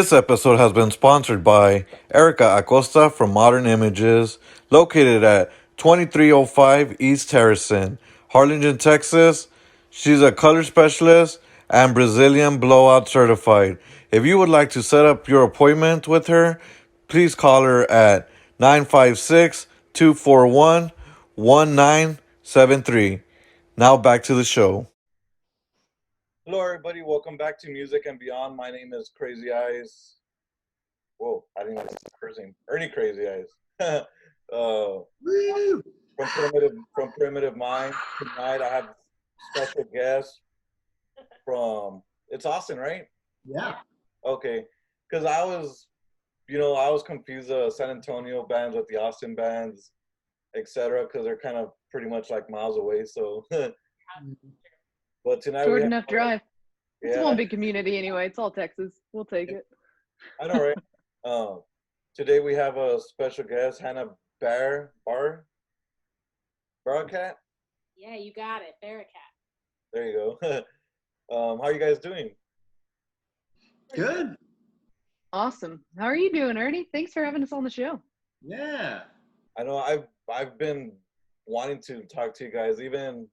This episode has been sponsored by Erica Acosta from Modern Images, located at 2305 East Harrison, Harlingen, Texas. She's a color specialist and Brazilian blowout certified. If you would like to set up your appointment with her, please call her at 956-241-1973. Now back to the show. Hello, everybody. Welcome back to Music and Beyond. My name is Crazy Eyes. Whoa, I didn't like cursing. Ernie Crazy Eyes. uh, Woo! from Primitive Mind. Tonight I have special guest from it's Austin, right? Yeah. Okay, because I was confused San Antonio bands with the Austin bands, etc. Because they're kind of pretty much like miles away. So, but tonight we Short have enough drive. It's yeah, one big community anyway. It's all Texas. We'll take it. I know, right? Today we have a special guest, Hanna Barakat. Yeah, you got it. Barakat. There you go. How are you guys doing? Good. Awesome. How are you doing, Ernie? Thanks for having us on the show. Yeah. I know I've been wanting to talk to you guys even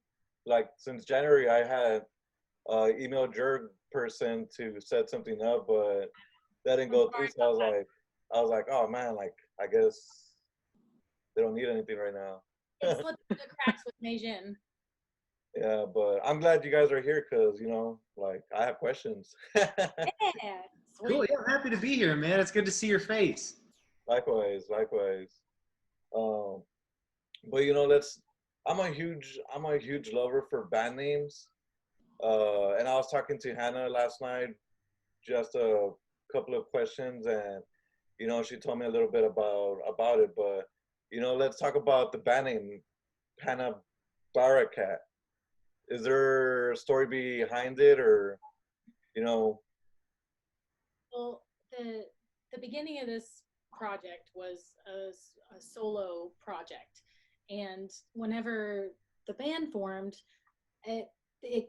like since January. I had emailed your person to set something up, but that didn't go through. So I was like, oh man, like I guess they don't need anything right now. It slipped through the cracks with Meijin. Yeah, but I'm glad you guys are here because like I have questions. Yeah, sweet. Cool. Yeah, I'm happy to be here, man. It's good to see your face. Likewise. Um, but I'm a huge lover for band names. And I was talking to Hannah last night, just a couple of questions, and she told me a little bit about it. But let's talk about the band name, Hanna Barakat. Is there a story behind it, or Well, the beginning of this project was a solo project, and whenever the band formed, it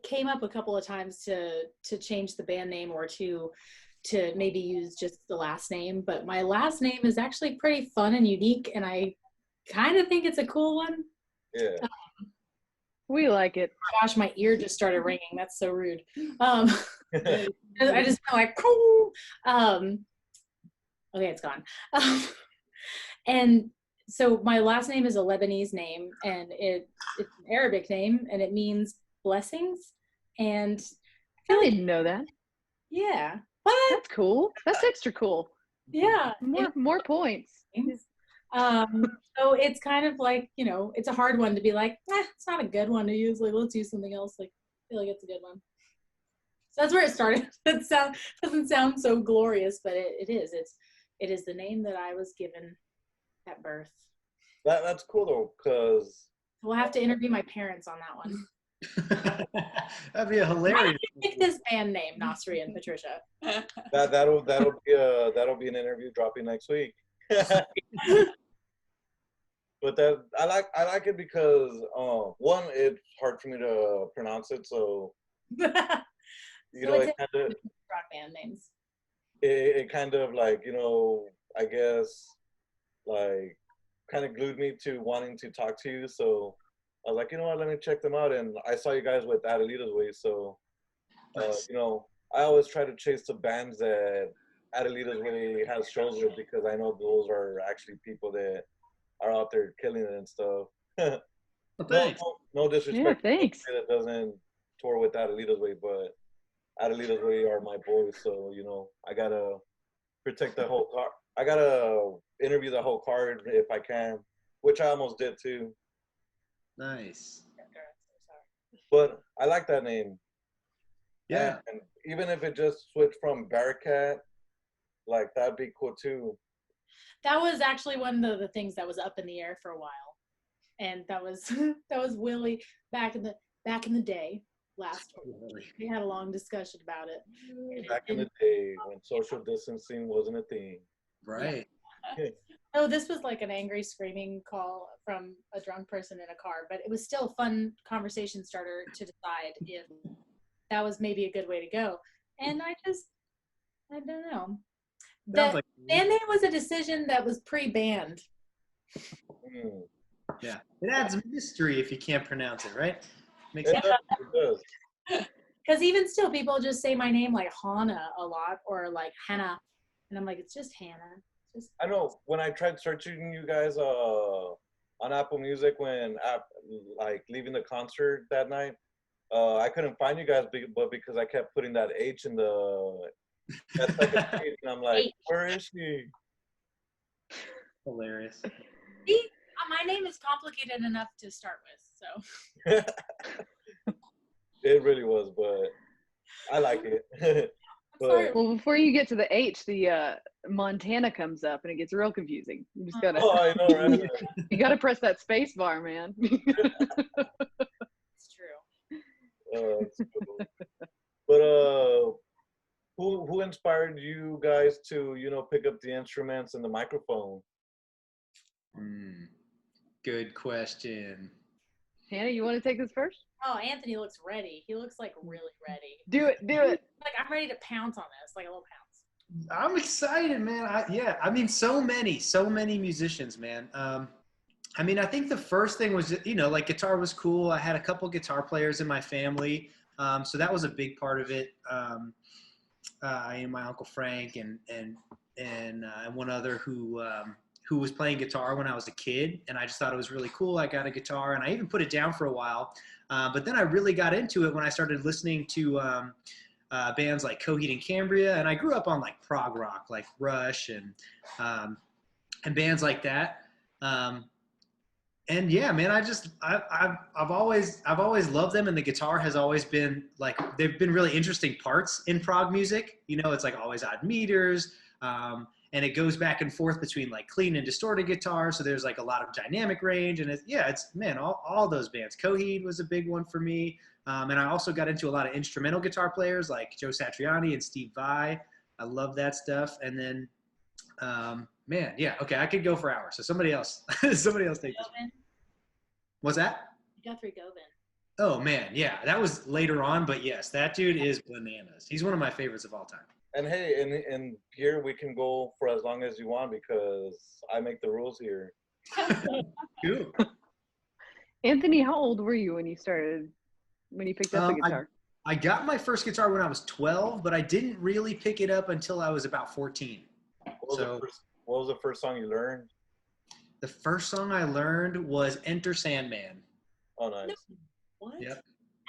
came up a couple of times to change the band name or to maybe use just the last name. But my last name is actually pretty fun and unique, and I kind of think it's a cool one. Yeah. We like it. Gosh, my ear just started ringing. That's so rude. I just feel like, cool. Okay, it's gone. And so my last name is a Lebanese name, and it's an Arabic name, and it means blessings. And I I feel like, didn't know that. yeah, what? That's cool. That's extra cool. Yeah. More points. So it's kind of like, it's a hard one to be like, it's not a good one to use. Like, let's use something else. Like, I feel like it's a good one. So that's where it started. It doesn't sound so glorious, but it is. It is the name that I was given at birth. That's cool though, because We'll have to interview my parents on that one. That'd be a Why hilarious. did you pick this band name, Nasri and Patricia? that'll be an interview dropping next week. But that I like it because one, it's hard for me to pronounce it, so It's rock band names. it kind of like I guess like kind of glued me to wanting to talk to you. So I was like, what, let me check them out, and I saw you guys with Adelita's Way. So Nice. I always try to chase the bands that Adelita's Way has shows with because I know those are actually people that are out there killing it and stuff. Well, No, thanks. no disrespect. Yeah, thanks. That doesn't tour with Adelita's Way, but Adelita's Way are my boys, so I gotta protect the whole car. I gotta interview the whole card if I can, which I almost did too. Nice. But I like that name. Yeah. And even if it just switched from Barakat, like that'd be cool too. That was actually one of the things that was up in the air for a while, and that was that was Willie back in the day. We had a long discussion about it. Back in the day when social distancing wasn't a thing. Right. Oh, this was like an angry screaming call from a drunk person in a car, but it was still a fun conversation starter to decide if that was maybe a good way to go. And I don't know. Sounds The like band name was a decision that was pre-banned. Mm. yeah. It adds mystery if you can't pronounce it, right? Makes It sense. does. It does. Because even still, people just say my name like Hanna a lot, or like Hanna, and I'm like, it's just Hannah. Just I know when I tried searching you guys on Apple Music like leaving the concert that night, I couldn't find you guys, but because I kept putting that H in that second H, and I'm like, H. where is she? Hilarious. See, my name is complicated enough to start with, so. It really was, but I like it. But Well, before you get to the H, the Montana comes up and it gets real confusing. You just gotta oh, I know, right? you gotta press that space bar, man. It's true. It's cool. But who inspired you guys to pick up the instruments and the microphone? Good question. Hannah, you want to take this first? Oh, Anthony looks ready. He looks like really ready. Do it. Like I'm ready to pounce on this, like a little pounce. I'm excited, man. I mean, so many musicians, man. I mean, I think the first thing was, like guitar was cool. I had a couple guitar players in my family. So that was a big part of it. And my Uncle Frank and one other who was playing guitar when I was a kid. And I just thought it was really cool. I got a guitar and I even put it down for a while. But then I really got into it when I started listening to bands like Coheed and Cambria. And I grew up on like prog rock, like Rush and bands like that. And yeah, man, I've always loved them, and the guitar has always been like, they've been really interesting parts in prog music. It's like always odd meters, and it goes back and forth between like clean and distorted guitar. So there's like a lot of dynamic range, and it's man, all those bands. Coheed was a big one for me, and I also got into a lot of instrumental guitar players like Joe Satriani and Steve Vai. I love that stuff, and then. Man, yeah, okay, I could go for hours. So somebody else take this. What's that? Guthrie Govan. Oh man, yeah, that was later on, but yes, that dude is bananas. He's one of my favorites of all time. And hey, and here we can go for as long as you want because I make the rules here. Cool. Anthony, how old were you when you picked up the guitar? I got my first guitar when I was 12, but I didn't really pick it up until I was about 14. What was the first song you learned? The first song I learned was Enter Sandman. Oh, nice. No. What? Yep.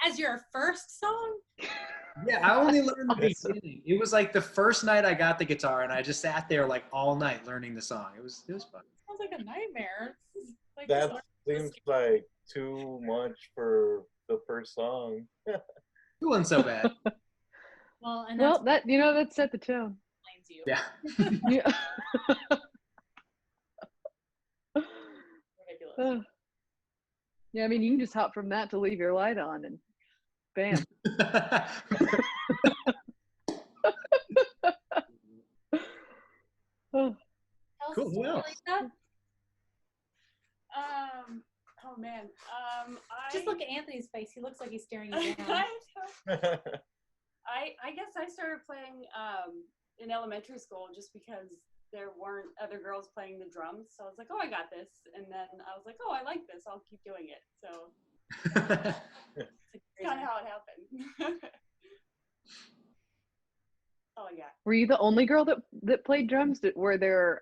As your first song? Yeah, I only learned the beginning. It was like the first night I got the guitar, and I just sat there like all night learning the song. It was fun. Sounds like a nightmare. Like That seems like too much for the first song. It wasn't so bad. Well, and that set the tone. explains you. Yeah. Yeah. Ridiculous. Yeah, I mean, you can just hop from that to Leave Your Light On, and bam. Oh. Cool. Who else? Oh man. Just look at Anthony's face. He looks like he's staring you down. I guess I started playing in elementary school just because there weren't other girls playing the drums. So I was like, oh, I got this. And then I was like, oh, I like this. I'll keep doing it. So it's kind of how it happened. Oh yeah. Were you the only girl that played drums? Were there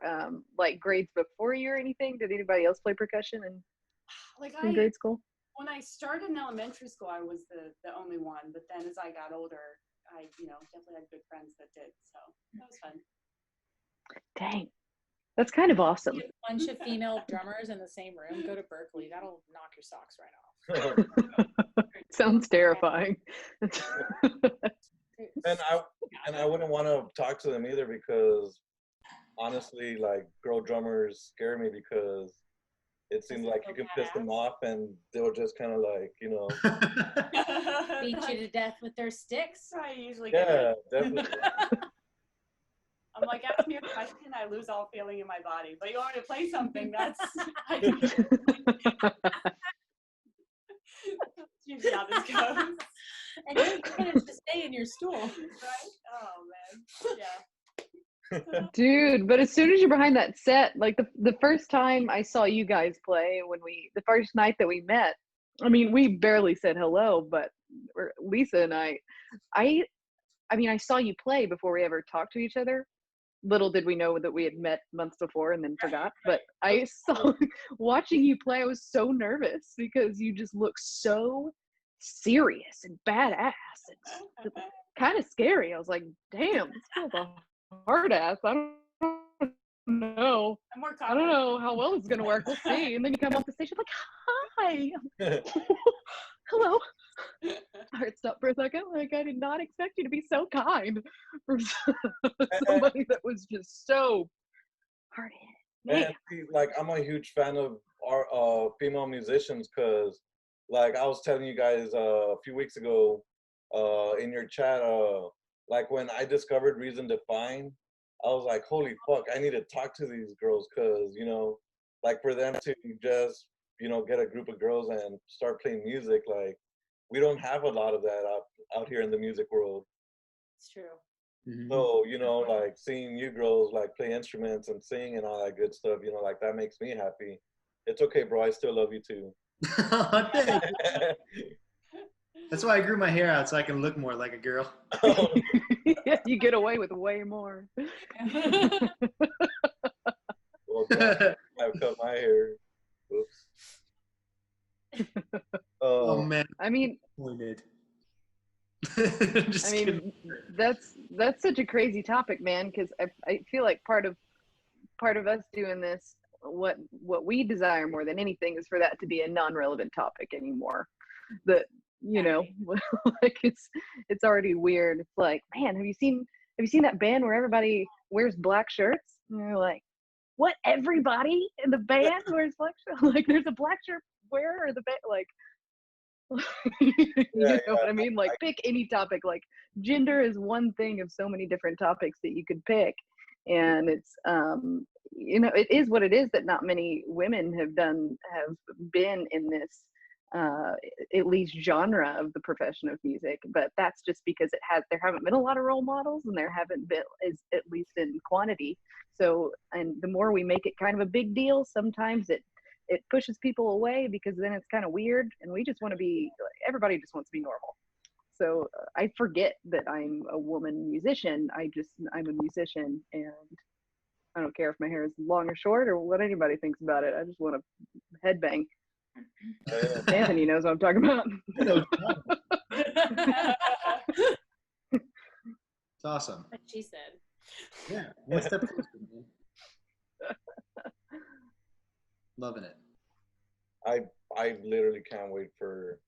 like grades before you or anything? Did anybody else play percussion in grade school? When I started in elementary school, I was the only one. But then as I got older, I definitely had good friends that did. So that was fun. Dang, that's kind of awesome. A bunch of female drummers in the same room. Go to Berkeley. That'll knock your socks right off. Sounds terrifying. And I wouldn't want to talk to them either because honestly, like girl drummers scare me because it seems like you can piss them off and they'll just kind of like, beat you to death with their sticks. I usually yeah, definitely. I'm like, ask me a question, I lose all feeling in my body. But you want me to play something, that's usually how this goes. And you managed to stay in your stool. Right? Oh man. Yeah. Dude, but as soon as you're behind that set, like the first time I saw you guys play, the first night that we met, I mean, we barely said hello, but Lisa and I mean, I saw you play before we ever talked to each other. Little did we know that we had met months before and then forgot. But I saw watching you play, I was so nervous because you just look so serious and badass. It's kind of scary. I was like, damn, this feels a hard ass. I don't know. I'm more I don't confident. know how well it's gonna work. We'll see. And then you come off the stage, I'm like, hi. Hello. Heart stopped for a second. Like, I did not expect you to be so kind from somebody that was just so hard-headed. And see, like, I'm a huge fan of our female musicians because, like, I was telling you guys a few weeks ago in your chat, like, when I discovered Reason Define, I was like, holy fuck, I need to talk to these girls because, you know, like, for them to just, you know, get a group of girls and start playing music, like, we don't have a lot of that out here in the music world. It's true. Mhm. So, you know, like seeing you girls like play instruments and sing and all that good stuff, you know, like that makes me happy. It's okay, bro. I still love you too. Thank you. That's why I grew my hair out so I can look more like a girl. Yeah, you get away with way more. Well, I've cut my hair. Oops. Oh man, I mean, we did. I mean, that's such a crazy topic, man. Because I feel like part of us doing this, what we desire more than anything is for that to be a non-relevant topic anymore. That, you know, like it's already weird. It's like, man, have you seen that band where everybody wears black shirts? And you're like, what? Everybody in the band wears black shirts? Like, there's a black shirt wearer in the band, like. You know what I mean? Like, pick any topic. Like, gender is one thing of so many different topics that you could pick, and it's you know, it is what it is that not many women have been in this at least genre of the profession of music. But that's just because there haven't been a lot of role models, and there haven't been, at least in quantity. So, and the more we make it kind of a big deal, sometimes it pushes people away because then it's kind of weird, and we just want to be, everybody just wants to be normal. So I forget that I'm a woman musician. I'm a musician, and I don't care if my hair is long or short or what anybody thinks about it. I just want to headbang. Anthony knows what I'm talking about. It's awesome. Like she said. Yeah, one step closer, man. Loving it. I literally can't wait for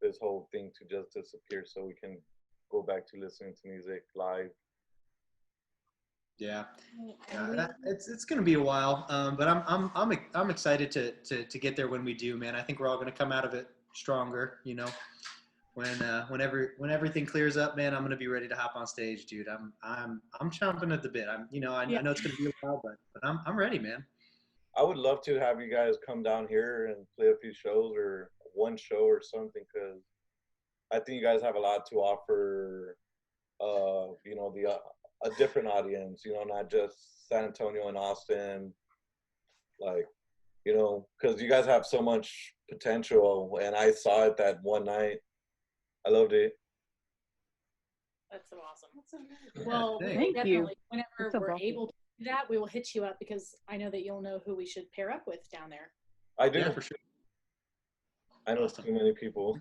this whole thing to just disappear so we can go back to listening to music live. Yeah, it's gonna be a while, but I'm excited to get there when we do, man. I think we're all gonna come out of it stronger, you know. When everything clears up, man, I'm gonna be ready to hop on stage, dude. I'm chomping at the bit. I know it's gonna be a while, but I'm ready, man. I would love to have you guys come down here and play a few shows or one show or something, because I think you guys have a lot to offer. You know, a different audience. You know, not just San Antonio and Austin. Like, you know, because you guys have so much potential, and I saw it that one night. I loved it. That's so awesome. Well, Thank definitely, you. whenever we're able to do that, we will hit you up because I know that you'll know who we should pair up with down there. I do. Yeah, for sure. I know too many people.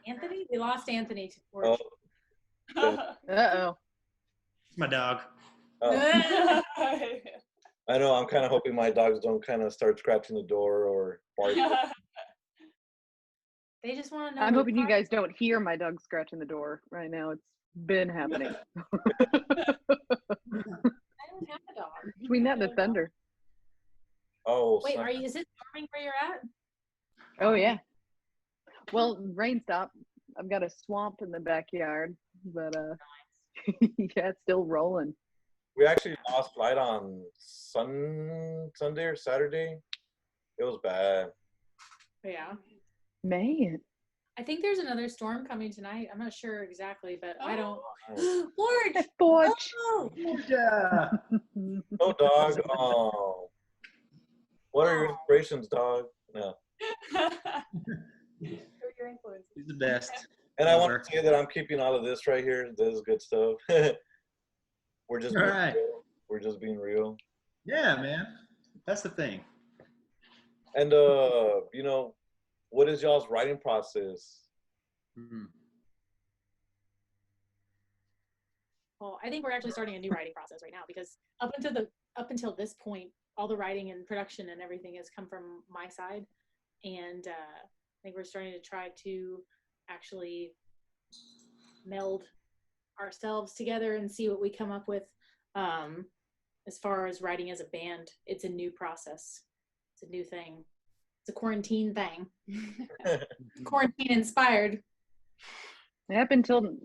Anthony? We lost Anthony. Oh, Uh-oh. My dog. I know. I'm kind of hoping my dogs don't kind of start scratching the door or bark. They just want to know. I'm hoping you guys don't hear my dog scratching the door right now. It's been happening. I don't have a dog. Between that and the thunder. Oh, wait, is it storming where you're at? Oh yeah. Well, rain stopped. I've got a swamp in the backyard, but yeah, it's still rolling. we actually lost light on Sunday or Saturday. It was bad. Yeah. Man. I think there's another storm coming tonight. I'm not sure exactly, but I don't. Oh. Orange! Porch. Oh! Yeah. Oh, dog. Oh. What are your inspirations, dog? No. Your influences. He's the best. And I want Lover. to say that I'm keeping all of this right here. This is good stuff. We're just All being right. real. We're just being real. Yeah, man. That's the thing. And you know, what is y'all's writing process? Mhm. Well, I think we're actually starting a new writing process right now because up until this point, all the writing and production and everything has come from my side, and I think we're starting to try to actually meld ourselves together and see what we come up with. As far as writing as a band, it's a new process. It's a new thing. It's a quarantine thing. Quarantine inspired. Up until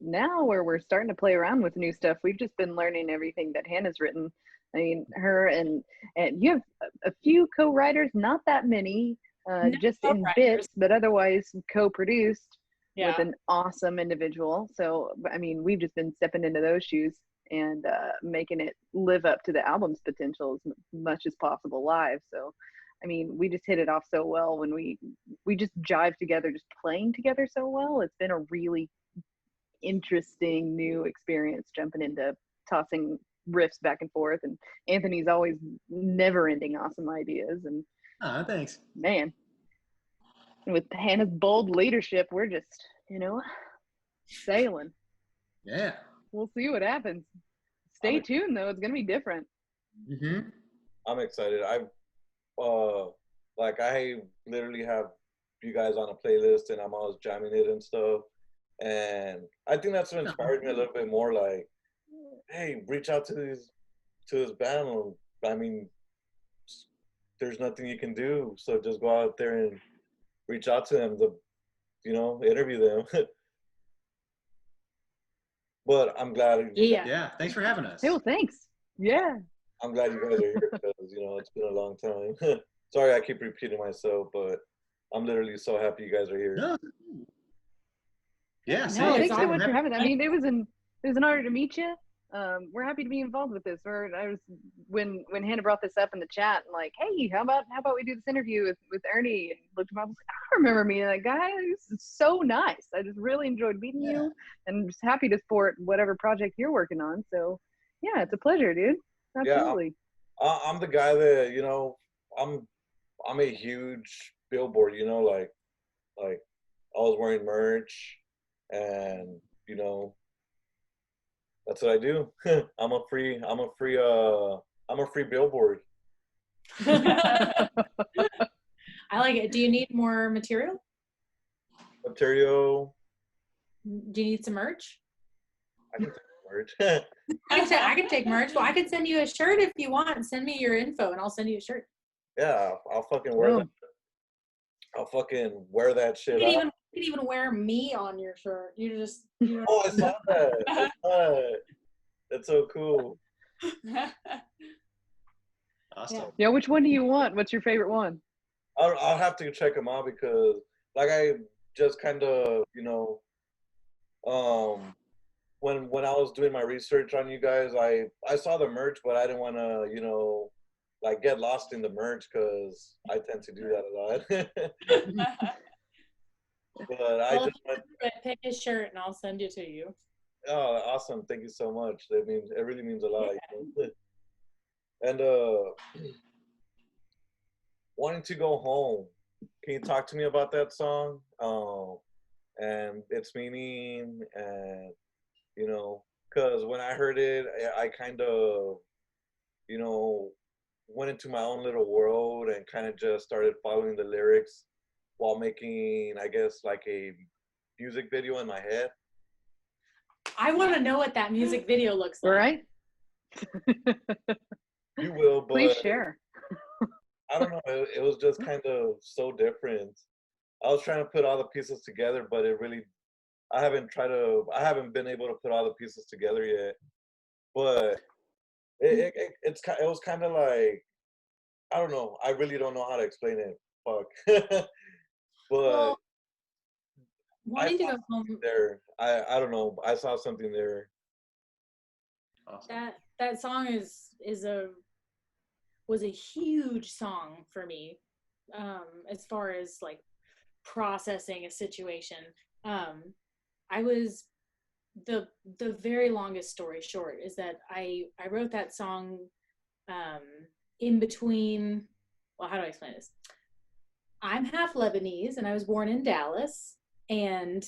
now, where we're starting to play around with new stuff, we've just been learning everything that Hannah's written. I mean, her and you have a few co-writers, not that many, No just in co-writers. bits, but otherwise co-produced Yeah. with an awesome individual. So, I mean, we've just been stepping into those shoes and making it live up to the album's potential as much as possible live. So, I mean, we just hit it off so well when we just jive together, just playing together so well. It's been a really interesting new experience jumping into tossing riffs back and forth. And Anthony's always never-ending awesome ideas. And Thanks. man, with Hannah's bold leadership, we're just, sailing. Yeah. We'll see what happens. Stay tuned, though. It's gonna be different. Mm-hmm. I'm excited. Like I literally have you guys on a playlist and I'm always jamming it and stuff. And I think that's what inspired me a little bit more. Like, hey, reach out to this band. I mean, there's nothing you can do, so just go out there and reach out to them. Interview them. But I'm glad. Yeah. Yeah. Thanks for having us. Hey, well, thanks. Yeah. I'm glad you guys are here because it's been a long time. Sorry, I keep repeating myself, but I'm literally so happy you guys are here. No. Yeah. No, See, No, it's thanks so awesome. much for having us. I mean, it was an honor to meet you. We're happy to be involved with this. When Hannah brought this up in the chat, and like, hey, how about we do this interview with Ernie? And looked him up. I was like, I remember meeting that guy. This is so nice. I just really enjoyed meeting you, and I'm just happy to support whatever project you're working on. So, yeah, it's a pleasure, dude. Absolutely. Yeah, I'm the guy that I'm a huge billboard. Like I was wearing merch, and that's what I do. I'm a free billboard. I like it. Do you need more material? Material. Do you need some merch? I can take merch. I can take merch. Well, I can send you a shirt if you want. Send me your info and I'll send you a shirt. Yeah, I'll fucking wear that. I'll fucking wear that shit. You can even wear me on your shirt. Oh, I saw that. That's so cool. Awesome. Yeah, which one do you want? What's your favorite one? I'll have to check them out because, like, I just kind of, when I was doing my research on you guys, I saw the merch, but I didn't want to, like, get lost in the merch because I tend to do that a lot. But I just went. Pick a shirt and I'll send it to you. Oh, awesome! Thank you so much. It really means a lot. And wanting to go home. Can you talk to me about that song? And its meaning, and because when I heard it, I kind of, went into my own little world and kind of just started following the lyrics while making, I guess, like a music video in my head. I want to know what that music video looks like. All right. You will, but Please share. I don't know. It was just kind of so different. I was trying to put all the pieces together, but I haven't been able to put all the pieces together yet. But it was kind of like, I don't know. I really don't know how to explain it. Fuck. But wanting to go home. There, I don't know. I saw something there. Awesome. That song was a huge song for me, as far as like processing a situation. I was the very longest story short is that I wrote that song in between. Well, how do I explain this? I'm half Lebanese, and I was born in Dallas, and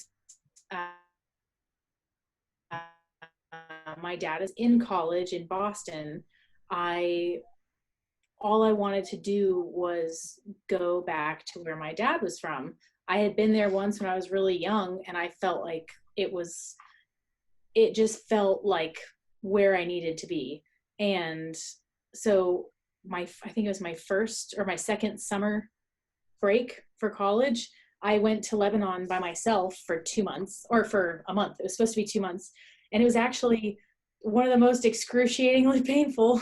my dad is in college in Boston. All I wanted to do was go back to where my dad was from. I had been there once when I was really young, and I felt like it just felt like where I needed to be. And so I think it was my first or my second summer break for college, I went to Lebanon by myself for 2 months, or for a month. It was supposed to be 2 months. And it was actually one of the most excruciatingly painful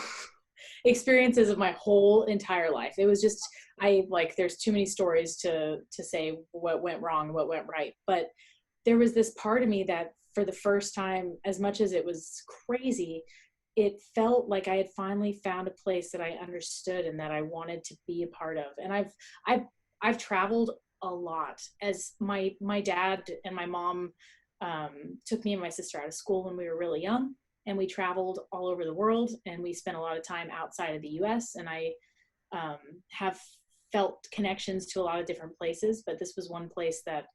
experiences of my whole entire life. It was just, there's too many stories to say what went wrong, what went right. But there was this part of me that for the first time, as much as it was crazy, it felt like I had finally found a place that I understood and that I wanted to be a part of. And I've traveled a lot, as my dad and my mom took me and my sister out of school when we were really young, and we traveled all over the world, and we spent a lot of time outside of the US. And I have felt connections to a lot of different places, but this was one place that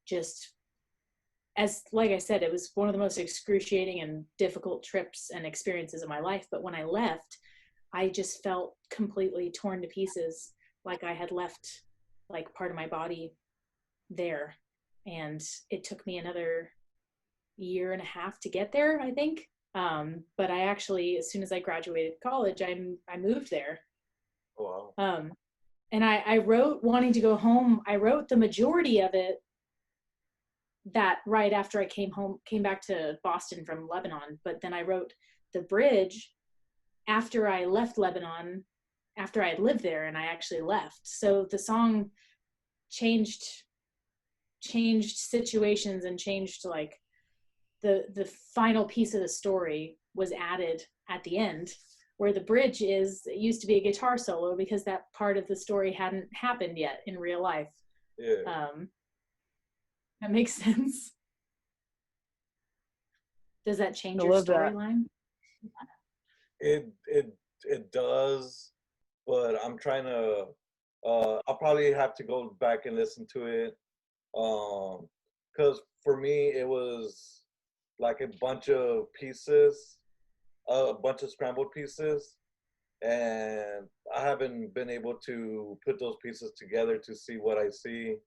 just, like I said, it was one of the most excruciating and difficult trips and experiences of my life. But when I left, I just felt completely torn to pieces, like I had left like part of my body there. And it took me another 1.5 years to get there, I think. But I actually, as soon as I graduated college, I moved there. Oh, wow. And I wrote Wanting to Go Home. I wrote the majority of it that right after I came back to Boston from Lebanon. But then I wrote the bridge after I left Lebanon, after I had lived there and I actually left. So the song changed situations and changed, like, the final piece of the story was added at the end, where the bridge used to be a guitar solo because that part of the story hadn't happened yet in real life. Yeah. That makes sense. Does that change I your love that. storyline? It does, but I'm trying to. I'll probably have to go back and listen to it, because for me it was like a bunch of pieces, a bunch of scrambled pieces, and I haven't been able to put those pieces together to see what I see.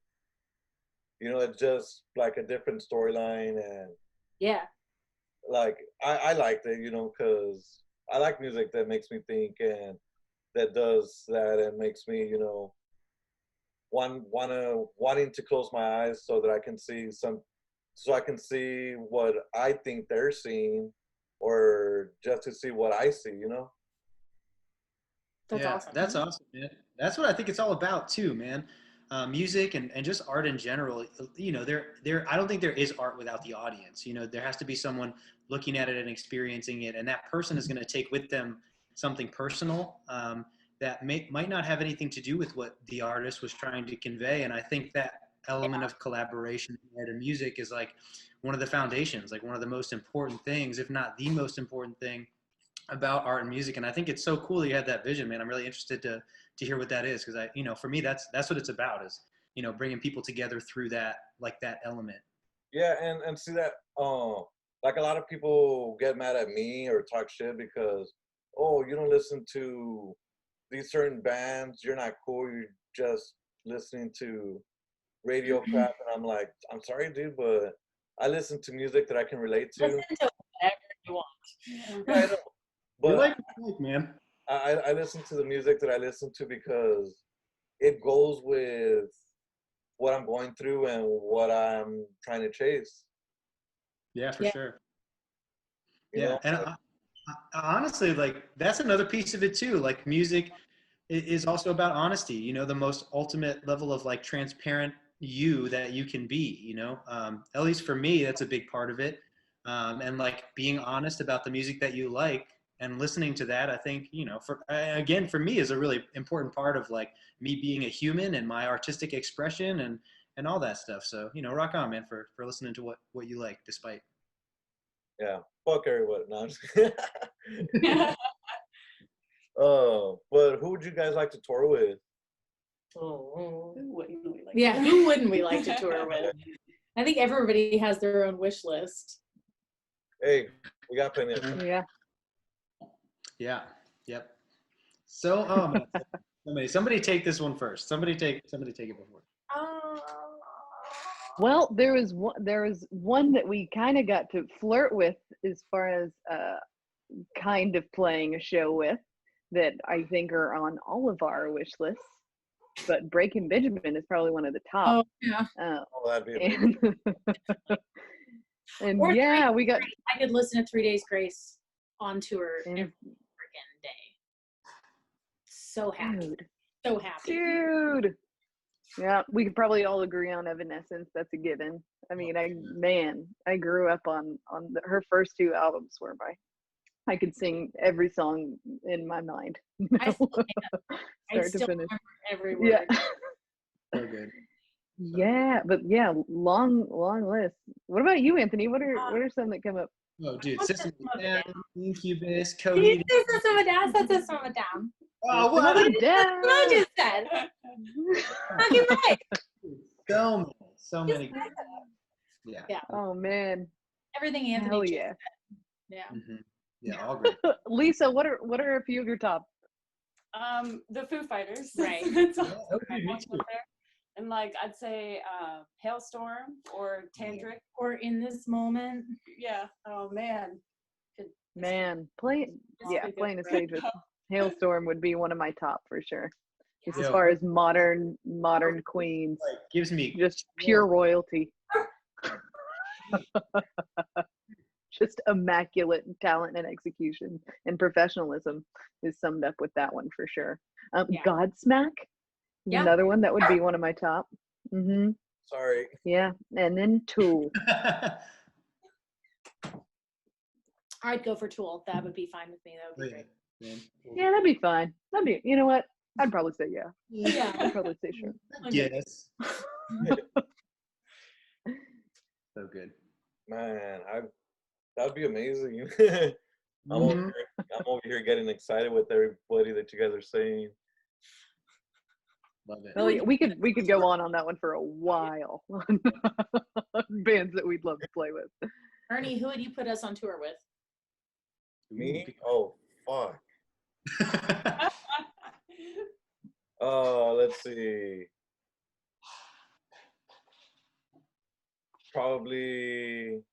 It's just like a different storyline, and Yeah. like I liked it, because I like music that makes me think and that does that and makes me, wanting to close my eyes so that I can see so I can see what I think they're seeing, or just to see what I see. That's Yeah, awesome. that's awesome, man. That's what I think it's all about too, man. Music and just art in general. I don't think there is art without the audience. There has to be someone looking at it and experiencing it, and that person is going to take with them something personal that might not have anything to do with what the artist was trying to convey. And I think that element of collaboration in art and music is like one of the foundations, like one of the most important things, if not the most important thing about art and music. And I think it's so cool that you had that vision, man. I'm really interested to hear what that is, because for me, that's what it's about, is bringing people together through that element. Yeah, and see that, like, a lot of people get mad at me or talk shit because, oh, you don't listen to these certain bands, you're not cool, you're just listening to radio crap. And I'm like, I'm sorry, dude, but I listen to music that I can relate to. Listen to whatever you want. Yeah, I know. You But like man. I listen to the music that I listen to because it goes with what I'm going through and what I'm trying to chase. Yeah, for Yeah. sure. You Yeah, know? and honestly, like, that's another piece of it too. Like, music is also about honesty. The most ultimate level of like transparent you that you can be, at least for me, that's a big part of it. And like being honest about the music that you like and listening to that, I think, for me is a really important part of like me being a human and my artistic expression and all that stuff. So, rock on, man, for listening to what you like, despite. Yeah, fuck everyone. No, I'm just but who would you guys like to tour with? Oh, Who wouldn't we like? yeah, who wouldn't we like to tour with? I think everybody has their own wish list. Hey, we got plenty of. Yeah. Yeah. Yep. So, somebody take this one first. Somebody take it before. Well, there was one that we kind of got to flirt with as far as kind of playing a show with that I think are on all of our wish lists. But Breaking Benjamin is probably one of the top. Oh yeah. Oh, that'd be amazing. And Or yeah, we got. I could listen to 3 Days Grace on tour every freaking day. So happy. Dude. So happy. Dude. Yeah, we could probably all agree on Evanescence. That's a given. I mean, I grew up on her first 2 albums where I could sing every song in my mind. I still can. I Start to still finish. remember every word. Yeah. So good. Yeah, but yeah, long list. What about you, Anthony? What are some that come up? Oh, dude, What's System this of a Down, Incubus, Can Cody. you say System of a Down? Said System of a Down. Oh, System of what? a Down. What I just said. Fucking right. So many. Yeah. Yeah. Oh man, Everything Anthony hell just yeah. said. Yeah. Mm-hmm. Yeah, all great. Lisa, what are a few of your top? The Foo Fighters. Right. That's Yeah, also okay, my me one too. up there. And like I'd say Hailstorm or Tantric. Or in this moment. Yeah. Oh man. Man, playing a stage with Hailstorm would be one of my top for sure. Just as Yo. far as modern queens, Like, gives me just pure royalty. Just immaculate talent and execution and professionalism is summed up with that one for sure. Yeah. Godsmack is Yeah. another one that would be one of my top. Mm-hmm. Sorry. Yeah, and then Tool. I'd go for Tool. That would be fine with me. That would be great. Man. Yeah, that'd be fine. You know what? I'd probably say yeah. Yeah. I'd probably say sure. Yes. So good. Man, that would be amazing. I'm Mhm. over here getting excited with everybody that you guys are saying. Love it. Well, yeah, we could go on that one for a while. Bands that we'd love to play with. Ernie, who would you put us on tour with? Me? Oh, fuck. Let's see. Probably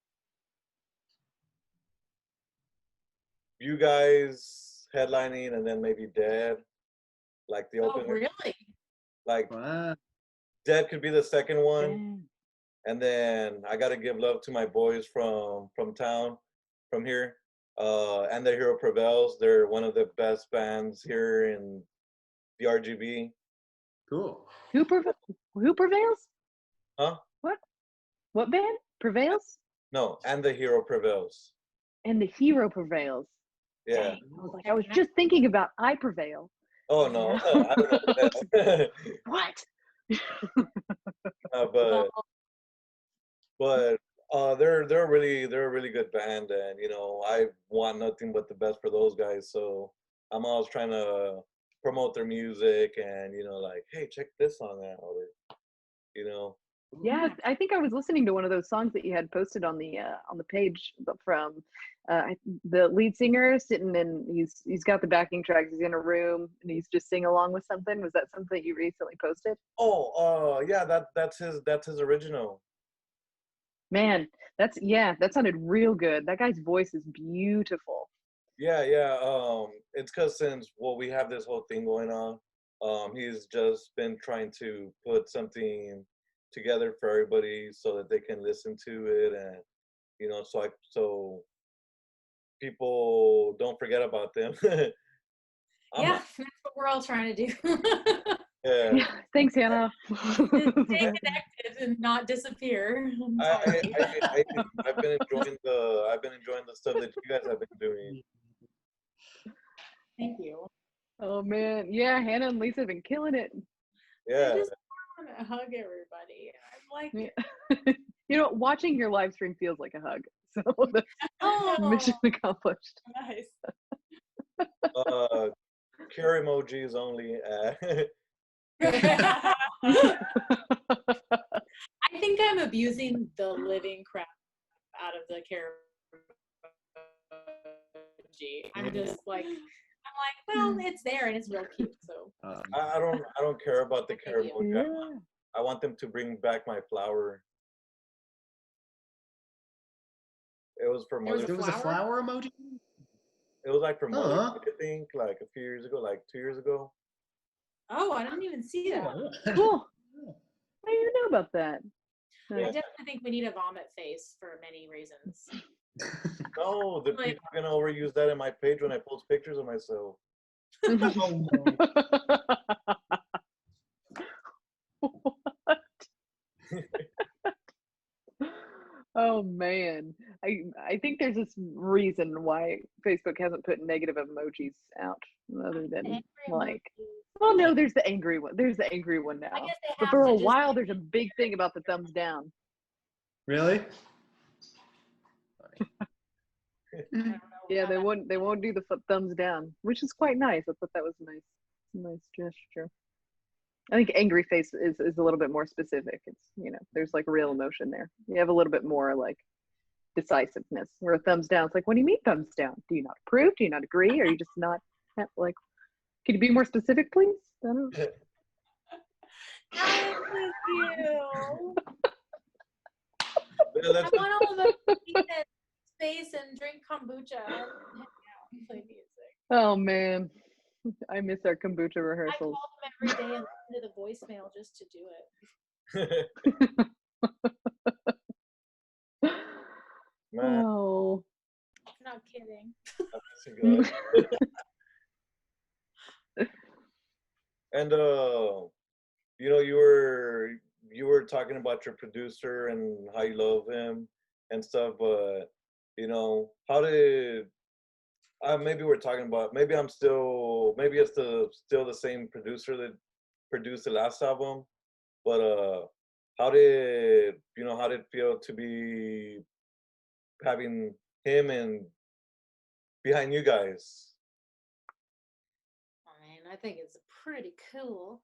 you guys headlining and then maybe Dead. Like the Oh, opener. really? Like Wow. Dead could be the second one. Dang. And then I gotta give love to my boys from town, from here. And the Hero Prevails. They're one of the best bands here in the RGB. Cool. Who prevails? Huh? What band prevails? No, and the Hero Prevails. And the Hero prevails. Yeah. Dang. I was just thinking about I Prevail. Oh no, I don't know. What? But they're a really good band, and I want nothing but the best for those guys. So I'm always trying to promote their music, and like, hey, check this song out, or. Yeah, I think I was listening to one of those songs that you had posted on the page from the lead singer sitting and he's got the backing tracks. He's in a room and he's just singing along with something. Was that something that you recently posted? Oh, yeah, that's his original. Man, that sounded real good. That guy's voice is beautiful. Yeah. It's because since we have this whole thing going on, he's just been trying to put something together for everybody so that they can listen to it, and so people don't forget about them. Yeah, that's what we're all trying to do. Yeah. Yeah, thanks, Hannah. Stay connected and not disappear. I'm sorry. I've been enjoying the stuff that you guys have been doing. Thank you. Oh man, yeah, Hannah and Lisa have been killing it. I Yeah. just want to hug everybody. I'm like, Yeah. You know, watching your live stream feels like a hug. So that's oh, mission accomplished. nice. Care emojis only. I think I'm abusing the living crap out of the care emoji. I'm just like, well, it's there and it's real cute. So I don't care about the care emoji. Yeah. I want them to bring back my flower. It was for Mother's. There was a flower emoji? It was like for Mother's Huh. Day, I think, like a few years ago, like 2 years ago. oh, I didn't even see that. Cool. I didn't know about that. I Nice. definitely think we need a vomit face for many reasons. No, the Like- people are gonna overuse that in my page when I post pictures of myself. Oh, no. Oh man, I think there's this reason why Facebook hasn't put negative emojis out, other than Angry like, emojis. well, no, there's the angry one. There's the angry one now. I guess they But have for to a just- while, there's a big thing about the thumbs down. Really? I don't know Yeah, how they that- won't do the thumbs down, which is quite nice. I thought that was a nice gesture. I think angry face is a little bit more specific. It's, you know, there's like real emotion there. You have a little bit more like decisiveness. Where a thumbs down, it's like, what do you mean thumbs down? Do you not approve? Do you not agree? Are you just not like? Can you be more specific, please? I don't know. I miss you. Yeah, I that's want all of us to eat at space and drink kombucha and hang out and play music. Oh man, I miss our kombucha I call rehearsals. them every day and listen to the voicemail just to do it. man. Oh, I'm not kidding. I'm missing God. And you know, you were talking about your producer and how you love him and stuff, but you know, how did maybe we're talking about maybe it's still the same producer that produced the last album, but how did it feel to be having him and behind you guys? I mean, I think it's pretty cool.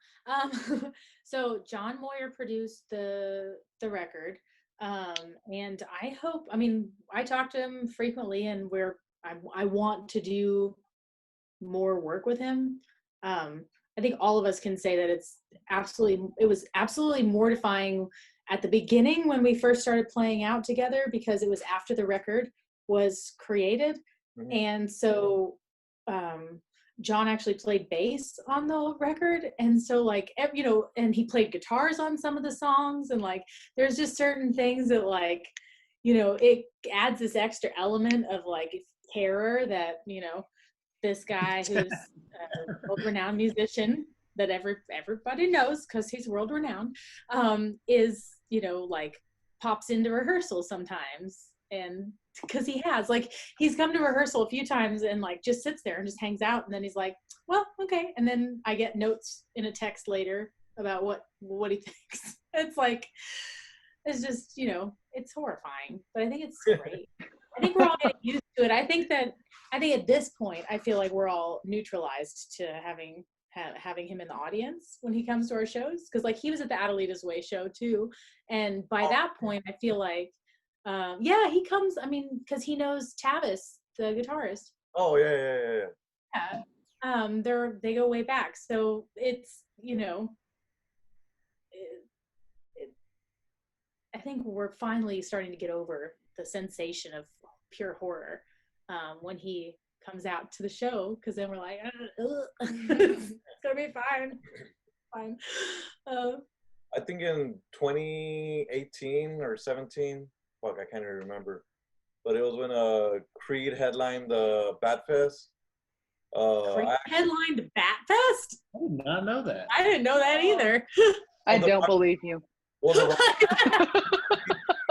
So John Moyer produced the record, and I hope. I mean, I talk to him frequently, and I want to do more work with him. I think all of us can say that it was absolutely mortifying at the beginning when we first started playing out together, because it was after the record was created. Mhm. And so John actually played bass on the record, and so like you know, and he played guitars on some of the songs, and like there's just certain things that like, you know, it adds this extra element of like terror that, you know, this guy who's a world-renowned musician that everybody knows because he's world-renowned, is, you know, like pops into rehearsal sometimes. And because he's come to rehearsal a few times and like just sits there and just hangs out, and then he's like, well, okay, and then I get notes in a text later about what he thinks. It's like, it's just, you know, it's horrifying, but I think it's great. I think we're all getting used to it. I think at this point, I feel like we're all neutralized to having him in the audience when he comes to our shows, because like he was at the Adelita's Way show too, and by that point, I feel like, yeah, he comes. I mean, because he knows Tavis, the guitarist. Oh yeah. Yeah. They go way back, so it's, you know, I think we're finally starting to get over the sensation of pure horror when he comes out to the show, because then we're like, it's gonna be fine. I think in 2018 or 17, fuck, I can't even remember, but it was when Creed headlined the Bat Fest, Creed I headlined Bat Fest? I did not know that. I didn't know that either. I the don't Rock- believe you. well,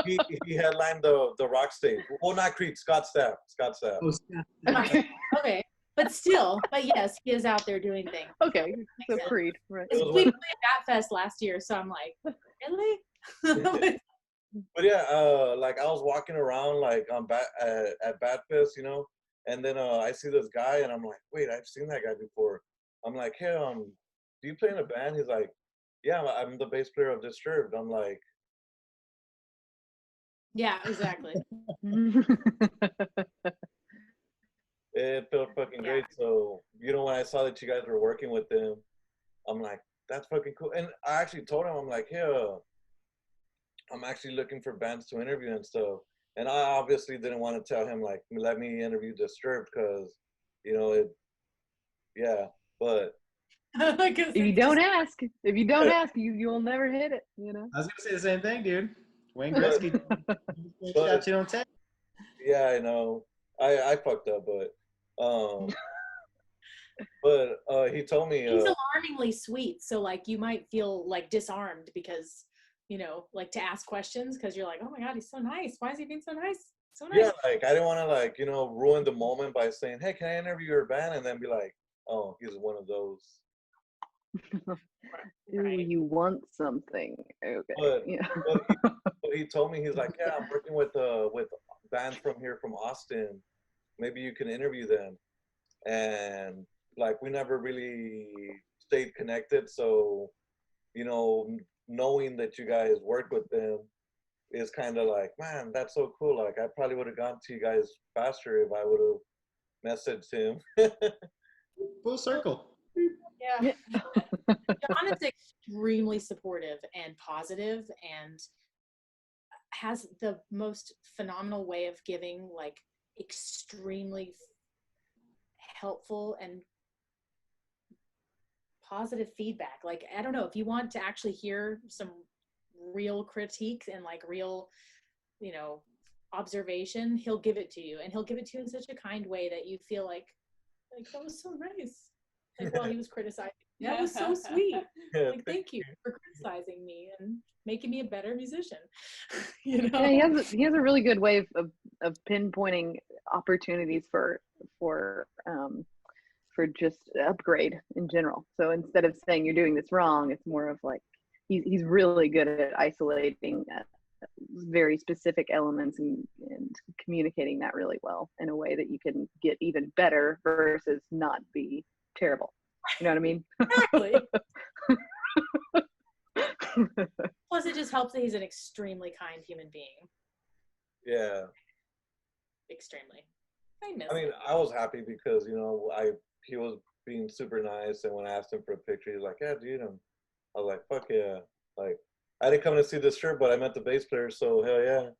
he headlined the rock stage. Well, not Creed, Scott Stapp. Scott Stapp. Oh, Scott. Okay. Okay. But still, but yes, he is out there doing things. Okay. So sense. Creed, right? It was We when- played Bat Fest last year, so I'm like, really? But yeah, like I was walking around like on at Bat Fest, you know, and then I see this guy, and I'm like, wait, I've seen that guy before. I'm like, hey, do you play in a band? He's like, yeah, I'm the bass player of Disturbed. I'm like, Yeah, exactly. it felt fucking great. So, you know, when I saw that you guys were working with them, I'm like, that's fucking cool. And I actually told him, I'm like, hey, I'm actually looking for bands to interview and stuff. And I obviously didn't want to tell him, like, let me interview Disturbed because, you know, yeah. But If you don't ask, you'll never hit it. You know. I was gonna say the same thing, dude. Wayne Gretzky shot you on text. yeah, I know. I fucked up, but he told me He's alarmingly sweet, so like you might feel like disarmed because, you know, like to ask questions because you're like, oh my god, he's so nice. Why is he being so nice? So nice. yeah, like I didn't want to like, you know, ruin the moment by saying, hey, can I interview your band? And then be like, oh, he's one of those. Ooh, you want something? Okay. But, Yeah. but he told me, he's like, yeah, I'm working with bands from here from Austin. Maybe you can interview them. And like we never really stayed connected, so you know, knowing that you guys work with them is kind of like, man, that's so cool. Like I probably would have gone to you guys faster if I would have messaged him. Full circle. Yeah. John is extremely supportive and positive and has the most phenomenal way of giving like extremely helpful and positive feedback. Like, I don't know, if you want to actually hear some real critique and like real, you know, observation, he'll give it to you, and he'll give it to you in such a kind way that you feel like that was so nice. Like while he was criticizing, that was so sweet. Like, thank you for criticizing me and making me a better musician. You know? Yeah, he has a really good way of pinpointing opportunities for just upgrade in general. So instead of saying you're doing this wrong, it's more of like he's really good at isolating very specific elements and communicating that really well in a way that you can get even better versus not be terrible. You know what I mean? Exactly. Plus, it just helps that he's an extremely kind human being. Yeah. Extremely. I miss I mean, him. I was happy because, you know, he was being super nice, and when I asked him for a picture, he was like, yeah, dude. And I was like, fuck yeah. Like, I didn't come to see this shirt, but I met the bass player, so hell yeah.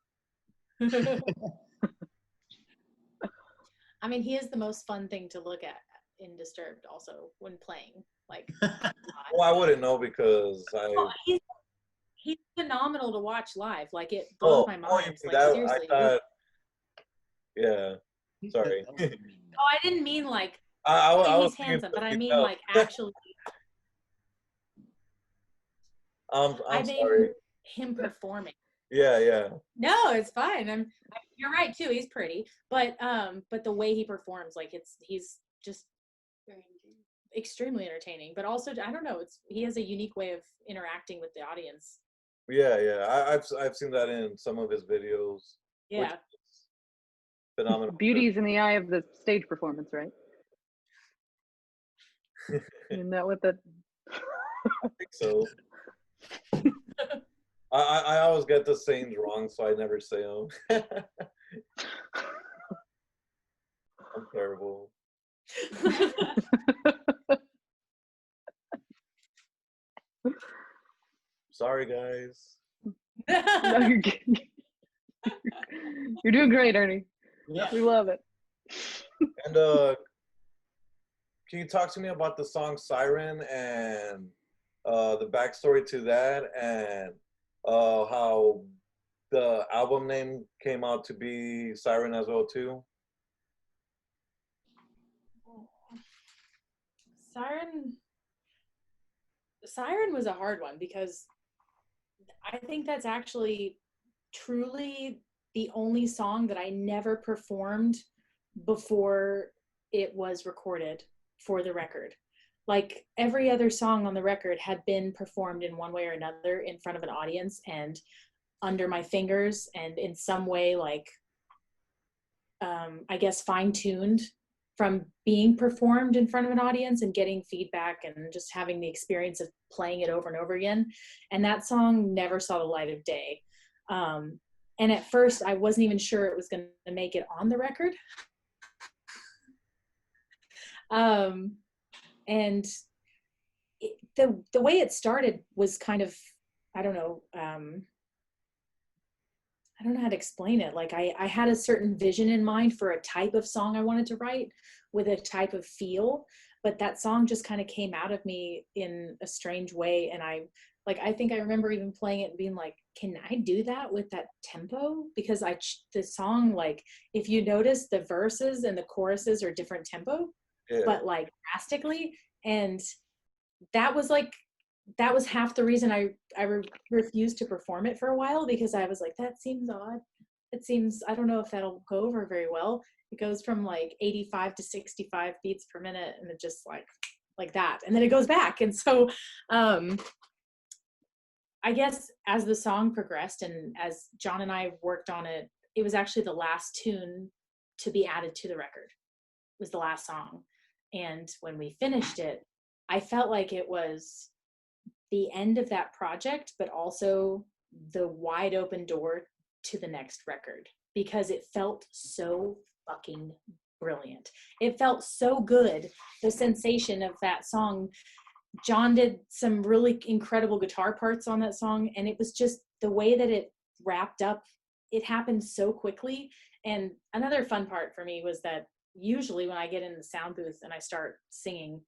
I mean, he is the most fun thing to look at in Disturbed also when playing. Like, Well, I wouldn't know because he's phenomenal to watch live. Like, it blows my mind. Like, seriously. Yeah. Sorry. Oh, I didn't mean like I was he's handsome, but I mean no. like actually. I'm I mean sorry. him performing. Yeah. No, it's fine. You're right too. He's pretty, but the way he performs, like he's just extremely entertaining. But also, I don't know. He has a unique way of interacting with the audience. Yeah. I've seen that in some of his videos. Yeah. Phenomenal. Beauty's in the eye of the stage performance, right? Isn't that what the? I think so. I always get the sayings wrong, so I never say them. I'm terrible. Sorry, guys. No, you're doing great, Ernie. Yeah. We love it. And can you talk to me about the song Siren and the backstory to that, and how the album name came out to be Siren as well too? Siren was a hard one because I think that's actually truly the only song that I never performed before it was recorded for the record. Like every other song on the record had been performed in one way or another in front of an audience and under my fingers and in some way like I guess fine-tuned from being performed in front of an audience and getting feedback and just having the experience of playing it over and over again. And that song never saw the light of day. And at first I wasn't even sure it was going to make it on the record. And the way it started was kind of, I don't know how to explain it. Like I had a certain vision in mind for a type of song I wanted to write with a type of feel, but that song just kind of came out of me in a strange way. And I think I remember even playing it and being like, can I do that with that tempo? Because the song, like, if you notice the verses and the choruses are different tempo, but like drastically. And that was half the reason I refused to perform it for a while, because I was like, that seems odd. It seems, I don't know if that'll go over very well. It goes from like 85 to 65 beats per minute, and it just like that. And then it goes back. And so I guess as the song progressed and as John and I worked on it, it was actually the last tune to be added to the record. It was the last song. And when we finished it, I felt like it was the end of that project, but also the wide open door to the next record, because it felt so fucking brilliant. It felt so good. The sensation of that song. John did some really incredible guitar parts on that song, and it was just the way that it wrapped up. It happened so quickly. And another fun part for me was that usually when I get in the sound booth and I start singing,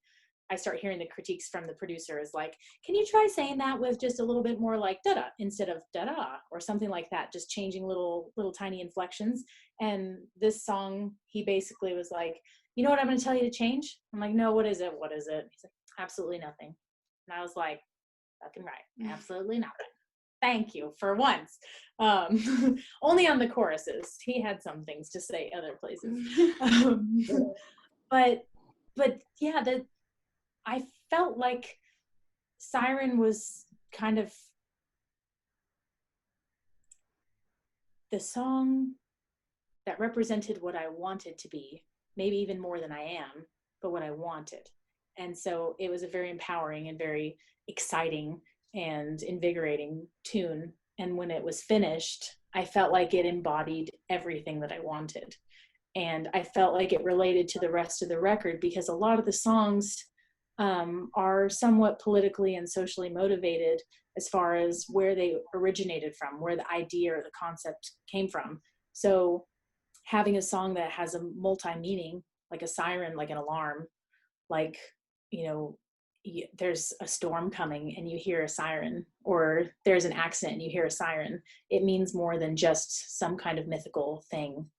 I start hearing the critiques from the producer is like, can you try saying that with just a little bit more like da-da instead of da-da or something like that, just changing little tiny inflections. And this song, he basically was like, you know what I'm going to tell you to change? I'm like, no, what is it? He's like, absolutely nothing. And I was like, fucking right. Absolutely nothing. Thank you for once. Only on the choruses. He had some things to say other places. But yeah, I felt like Siren was kind of the song that represented what I wanted to be, maybe even more than I am, but what I wanted. And so it was a very empowering and very exciting and invigorating tune. And when it was finished, I felt like it embodied everything that I wanted. And I felt like it related to the rest of the record, because a lot of the songs are somewhat politically and socially motivated as far as where they originated from, where the idea or the concept came from. So having a song that has a multi-meaning, like a siren, like an alarm, like, you know, there's a storm coming and you hear a siren, or there's an accident and you hear a siren, it means more than just some kind of mythical thing.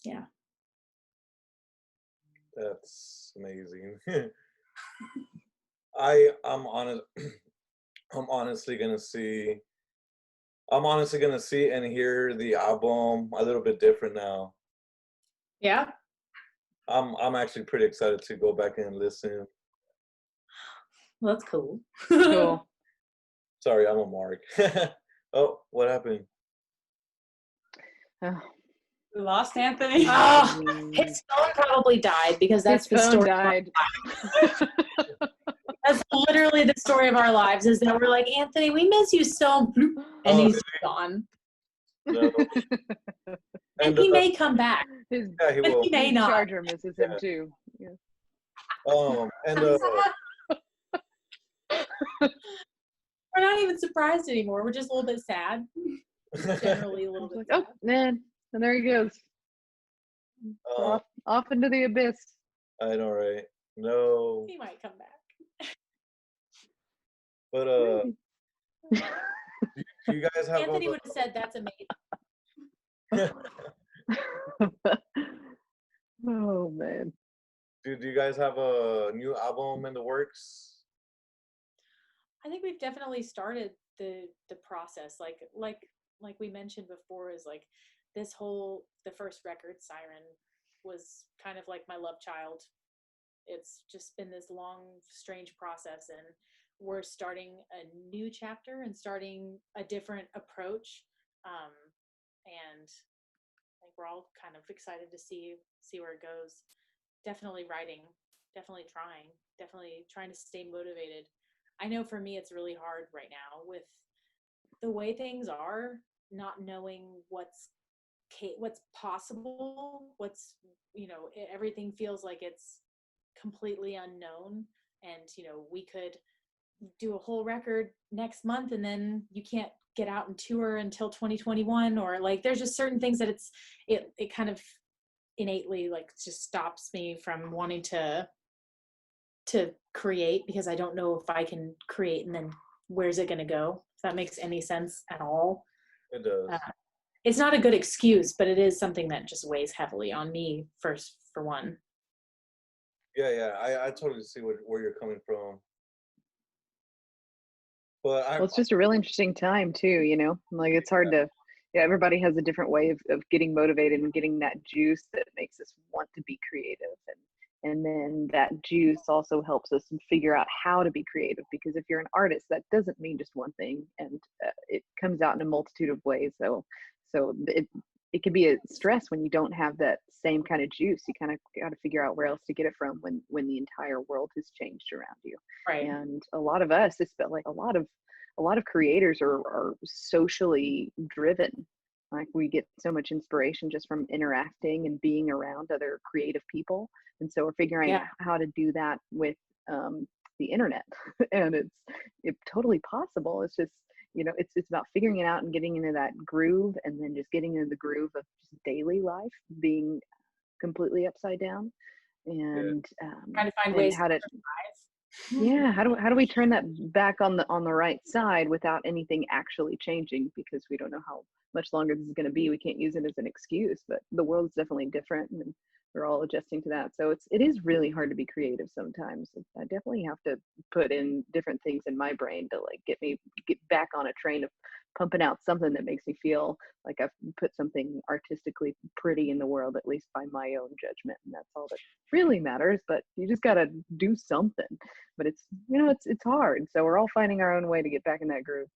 Yeah. That's amazing. I'm honestly gonna see and hear the album a little bit different now. Yeah. I'm actually pretty excited to go back and listen. Well, that's cool. Cool. Sorry, I'm a mark. Oh, what happened? Oh, We lost Anthony. Oh, his phone probably died, because that's his the phone story. died. That's literally the story of our lives, is that we're like, Anthony, we miss you so, and he's gone. No. And he may come back. His, Yeah, he But will. he may his not. charger misses him too. Yeah. And We're not even surprised anymore. We're just a little bit sad. Generally a little bit Oh sad. man, and there he goes. Off into the abyss. I know, right? No, He might come back. but do you guys have? Anthony would have said that's amazing. Oh man. Do you guys have a new album in the works? I think we've definitely started the process. Like we mentioned before, is like the first record, Siren, was kind of like my love child. It's just been this long, strange process, and we're starting a new chapter and starting a different approach. And I think we're all kind of excited to see where it goes. Definitely writing, definitely trying to stay motivated. I know for me it's really hard right now with the way things are, not knowing what's possible, everything feels like it's completely unknown. And we could do a whole record next month and then you can't get out and tour until 2021, or like there's just certain things that it kind of innately like just stops me from wanting to create, because I don't know if I can create and then where's it going to go, if that makes any sense at all. It does. It's not a good excuse, but it is something that just weighs heavily on me for one. Yeah, I totally see where you're coming from. But Well, it's just a really interesting time too, like it's hard to, yeah, everybody has a different way of getting motivated and getting that juice that makes us want to be creative. And then that juice also helps us figure out how to be creative, because if you're an artist, that doesn't mean just one thing, and it comes out in a multitude of ways. So it can be a stress when you don't have that same kind of juice. You kind of got to figure out where else to get it from when the entire world has changed around you. Right. And a lot of us, it's like a lot of creators are socially driven. Like we get so much inspiration just from interacting and being around other creative people. And so we're figuring out how to do that with the internet. And it's totally possible. It's just, it's about figuring it out and getting into that groove, and then just getting into the groove of just daily life being completely upside down, and trying to find ways how to survive. yeah, how do we turn that back on the right side without anything actually changing, because we don't know how much longer this is going to be. We can't use it as an excuse, but the world's definitely different and we're all adjusting to that. So it is really hard to be creative sometimes. I definitely have to put in different things in my brain to like get back on a train of pumping out something that makes me feel like I've put something artistically pretty in the world, at least by my own judgment. And that's all that really matters. But you just got to do something. But it's hard. So we're all finding our own way to get back in that groove.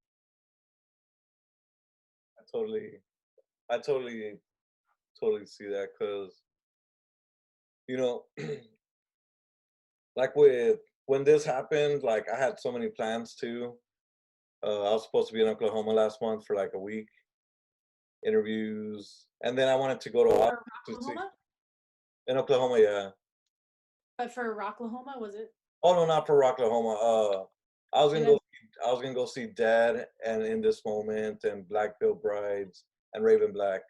I totally see that, because like when this happened, like I had so many plans too. I was supposed to be in Oklahoma last month for like a week, interviews, and then I wanted to go to Oklahoma? In Oklahoma, yeah. But for Rocklahoma, was it? Oh no, not for Rocklahoma. I was gonna go see Dead and In This Moment and Black Veil Brides and Raven Black.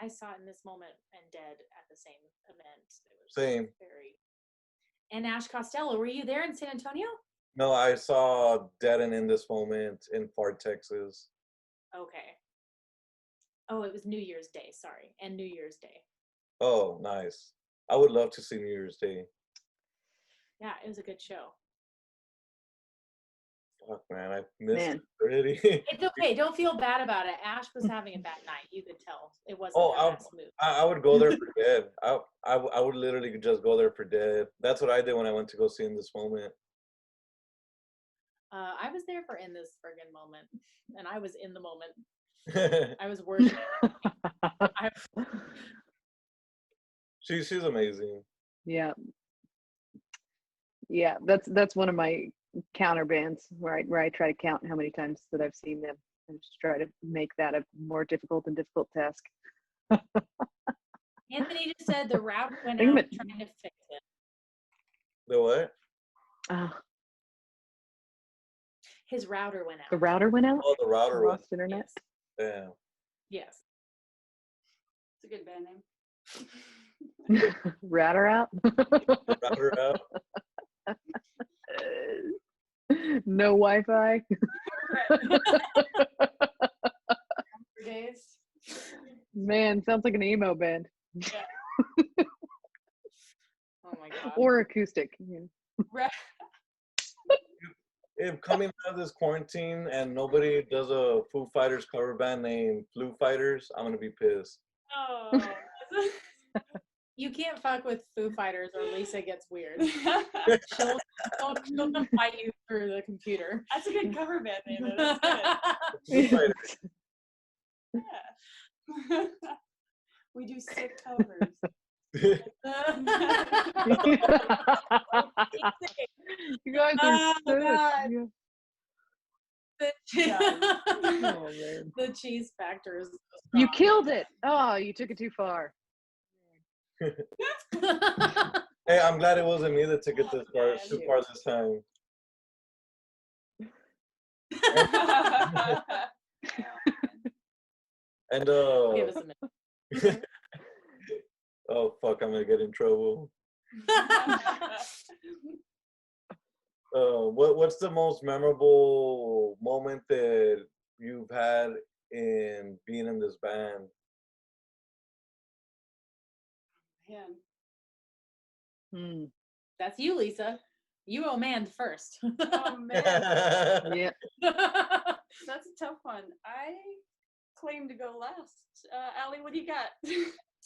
I saw In This Moment and Dead at the same event. Same. And Ash Costello, were you there in San Antonio? No, I saw Dead and In This Moment in Fart, Texas. Okay. Oh, it was New Year's Day, sorry. And New Year's Day. Oh, nice. I would love to see New Year's Day. Yeah, it was a good show. Fuck, man, I missed it already. It's okay. Don't feel bad about it. Ash was having a bad night. You could tell. It wasn't her best move. I would go there for Dead. I would literally just go there for Dead. That's what I did when I went to go see In This Moment. I was there for In This Friggin' Moment, and I was in the moment. I was worshiping. She's amazing. Yeah, that's one of my counter bands where I try to count how many times that I've seen them and just try to make that a more difficult task. Anthony just said the router went out trying to fix it. The what? His router went out. The router went out? Oh, the router lost internet? Yes. Damn. Yes. It's a good band name. Router out? Router out. No Wi-Fi. Man, sounds like an emo band. Yeah. Or acoustic. Yeah. Right. If coming out of this quarantine and nobody does a Foo Fighters cover band named Flu Fighters, I'm gonna be pissed. Oh. You can't fuck with Foo Fighters or Lisa gets weird. She'll come fight you through the computer. That's a good cover band name. Though. That's Foo Fighters. good. Yeah. We do sick covers. You guys are Oh, sick. God. Yeah. Oh, man. The cheese factor is so You strong. killed it. Oh, you took it too far. Hey, I'm glad it wasn't me that took it this far, too far this time. And Give us a minute. oh fuck, I'm gonna get in trouble. What's the most memorable moment that you've had in being in this band? Man. Hmm. That's you, Lisa. You manned first. Oh man, Yeah. that's a tough one. I claim to go last. Allie, what do you got?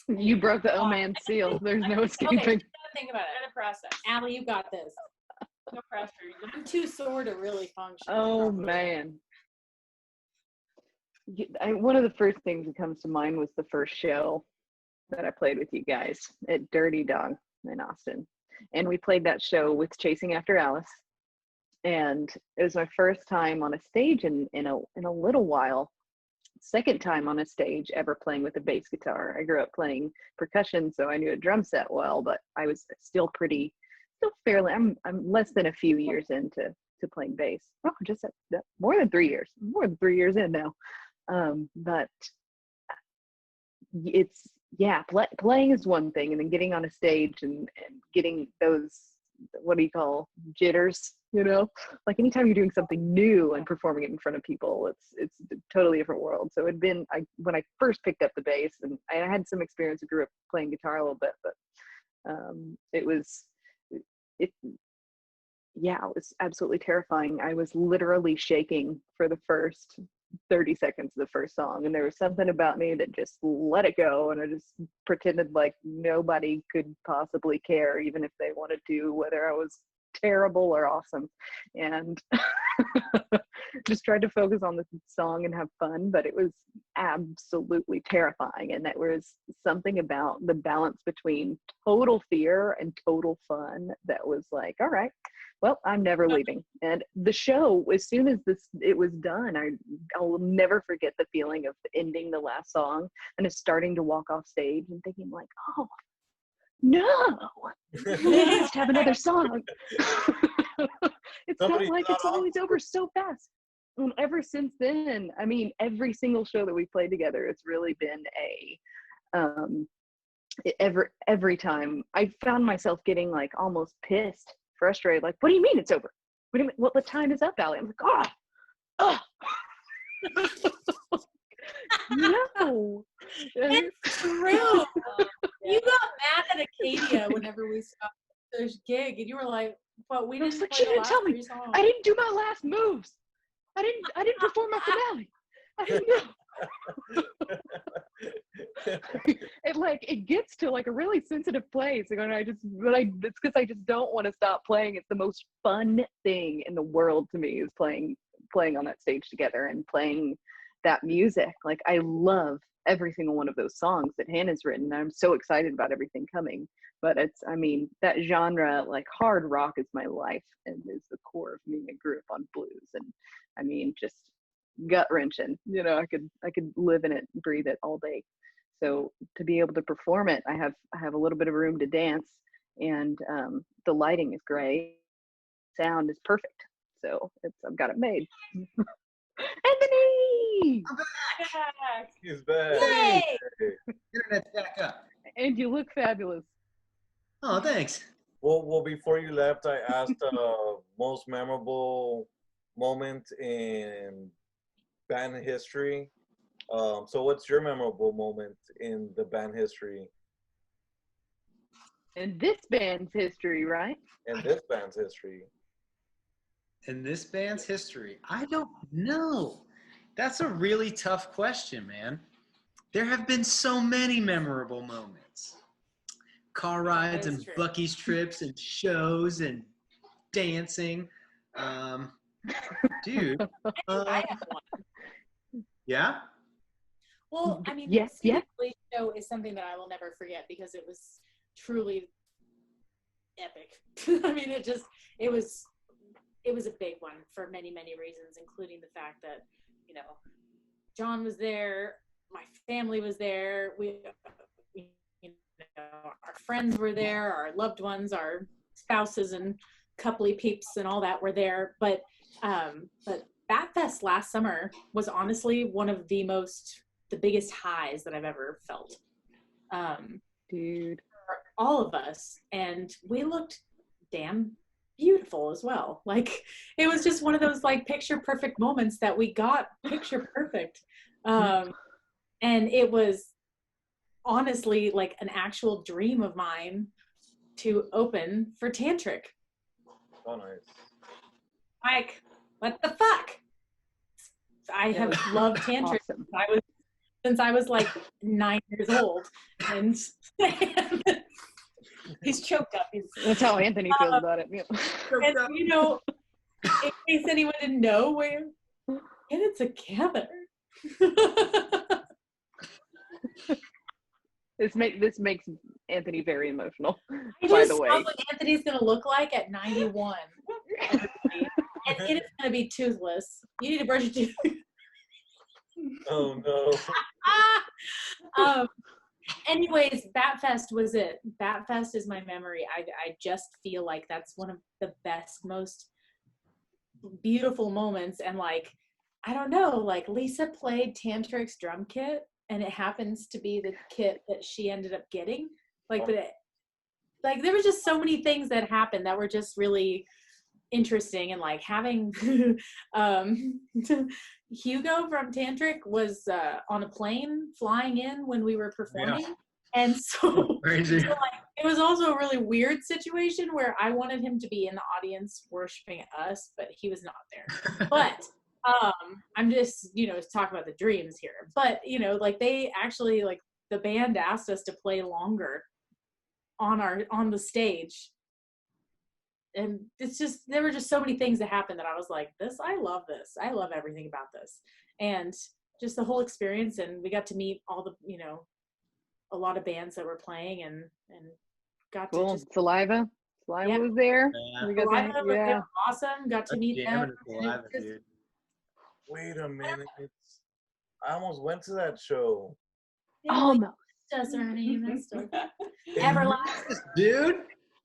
You broke the man seal. There's no escaping. Okay, think about In it. a process. Allie, you got this. No pressure. I'm too sore to really function. Oh properly. man. One of the first things that comes to mind was the first show that I played with you guys at Dirty Dog in Austin. And we played that show with Chasing After Alice. And it was my first time on a stage in a little while. Second time on a stage ever playing with a bass guitar. I grew up playing percussion, so I knew a drum set well, but I was still fairly, I'm less than a few years into playing bass. Oh, just more than 3 years in now. But it's, yeah, playing is one thing, and then getting on a stage and getting those, what do you call, jitters, you know, like anytime you're doing something new and performing it in front of people, it's a totally different world. So it'd been, when I first picked up the bass, and I had some experience, I grew up playing guitar a little bit, but it was absolutely terrifying. I was literally shaking for the first 30 seconds of the first song, and there was something about me that just let it go, and I just pretended like nobody could possibly care, even if they wanted to, whether I was terrible or awesome, and just tried to focus on the song and have fun. But it was absolutely terrifying, and that was something about the balance between total fear and total fun that was like, all right, well, I'm never leaving. And the show, as soon as it was done, I'll never forget the feeling of ending the last song and just starting to walk off stage and thinking like, oh no, let's have another song. It's Somebody not like it's always over so fast. And ever since then, I mean, every single show that we played together, it's really been every time I found myself getting like almost pissed, frustrated, like, what do you mean it's over? What do you mean? What the time is up, Allie? I'm like, oh. No. It's true. You got mad at Acadia whenever we stopped this gig, and you were like, "But we didn't." Like, play she the didn't last tell me. 3 songs." I didn't do my last moves. I didn't perform my finale. I didn't know. It gets to like a really sensitive place, and it's because I just don't want to stop playing. It's the most fun thing in the world to me is playing on that stage together and playing that music. Like, I love every single one of those songs that Hannah's written. I'm so excited about everything coming. But that genre, like hard rock, is my life and is the core of me. I grew up on blues, and just gut wrenching. You know, I could live in it, breathe it all day. So to be able to perform it, I have a little bit of room to dance, and the lighting is great, sound is perfect. So I've got it made. Anthony, I'm back. He's back. Yay! Internet's back up. and you look fabulous. Oh, thanks. Well, before you left, I asked most memorable moment in band history. So what's your memorable moment in the band history? In this band's history, right? in this band's history? In this band's history, I don't know. That's a really tough question, man. There have been so many memorable moments. Car rides is and true. Bucky's trips and shows and dancing. Dude. I have one. Yeah? Well, I mean, Yeah, the yeah. Police show is something that I will never forget because it was truly epic. I mean, it was a big one for many, many reasons, including the fact that, you know, John was there, my family was there, we you know, our friends were there, our loved ones, our spouses and coupley peeps and all that were there. But Bat Fest last summer was honestly one of the biggest highs that I've ever felt. Dude. For all of us, and we looked damn beautiful as well. Like, it was just one of those like picture perfect moments that we got picture perfect. And it was honestly like an actual dream of mine to open for Tantric. Oh, nice. Like, what the fuck? I have loved Tantric Awesome. since I was like 9 years old, and he's choked up. That's how Anthony feels about it. Yeah. And you know, in case anyone didn't know, we're in it together. This makes Anthony very emotional. I By just the way, saw what Anthony's gonna look like at 91, and it is gonna be toothless. You need to brush your teeth. Oh no. Anyways, Bat Fest was it. Bat Fest is my memory. I just feel like that's one of the best, most beautiful moments. And like, I don't know, like Lisa played Tantric's drum kit, and it happens to be the kit that she ended up getting. Like, but like there were just so many things that happened that were just really interesting. And like having Hugo from Tantric was on a plane flying in when we were performing. Yeah. And so, Crazy. so like, it was also a really weird situation where I wanted him to be in the audience worshiping us, but he was not there. But I'm just, you know, talking about the dreams here. But, you know, like they actually, like the band asked us to play longer on the stage. And it's just, there were just so many things that happened that I was like, I love this. I love everything about this. And just the whole experience. And we got to meet all the, you know, a lot of bands that were playing and got cool. to just. Saliva Yeah. was there. Yeah. We got to- Saliva, they yeah. were awesome. Got to meet Jamming them. with Saliva, Just- dude. Wait a minute. I almost went to that show. Oh no. Just Ernie, that's still It- everlasting. Dude.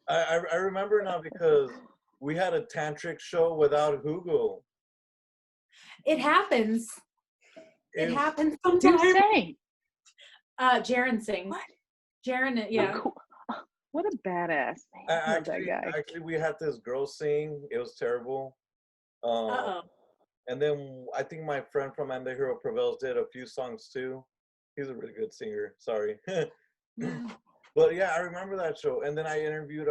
I remember now because we had a tantric show without Hugo. It happens. It happens Who's sometimes. saying? Jaren sings. What? Jaren, yeah. Oh, cool. What a badass man. I love that guy. Actually, we had this girl sing. It was terrible. Uh-oh. And then I think my friend from And the Hero Prevails did a few songs too. He's a really good singer. Sorry. But yeah, I remember that show. And then I interviewed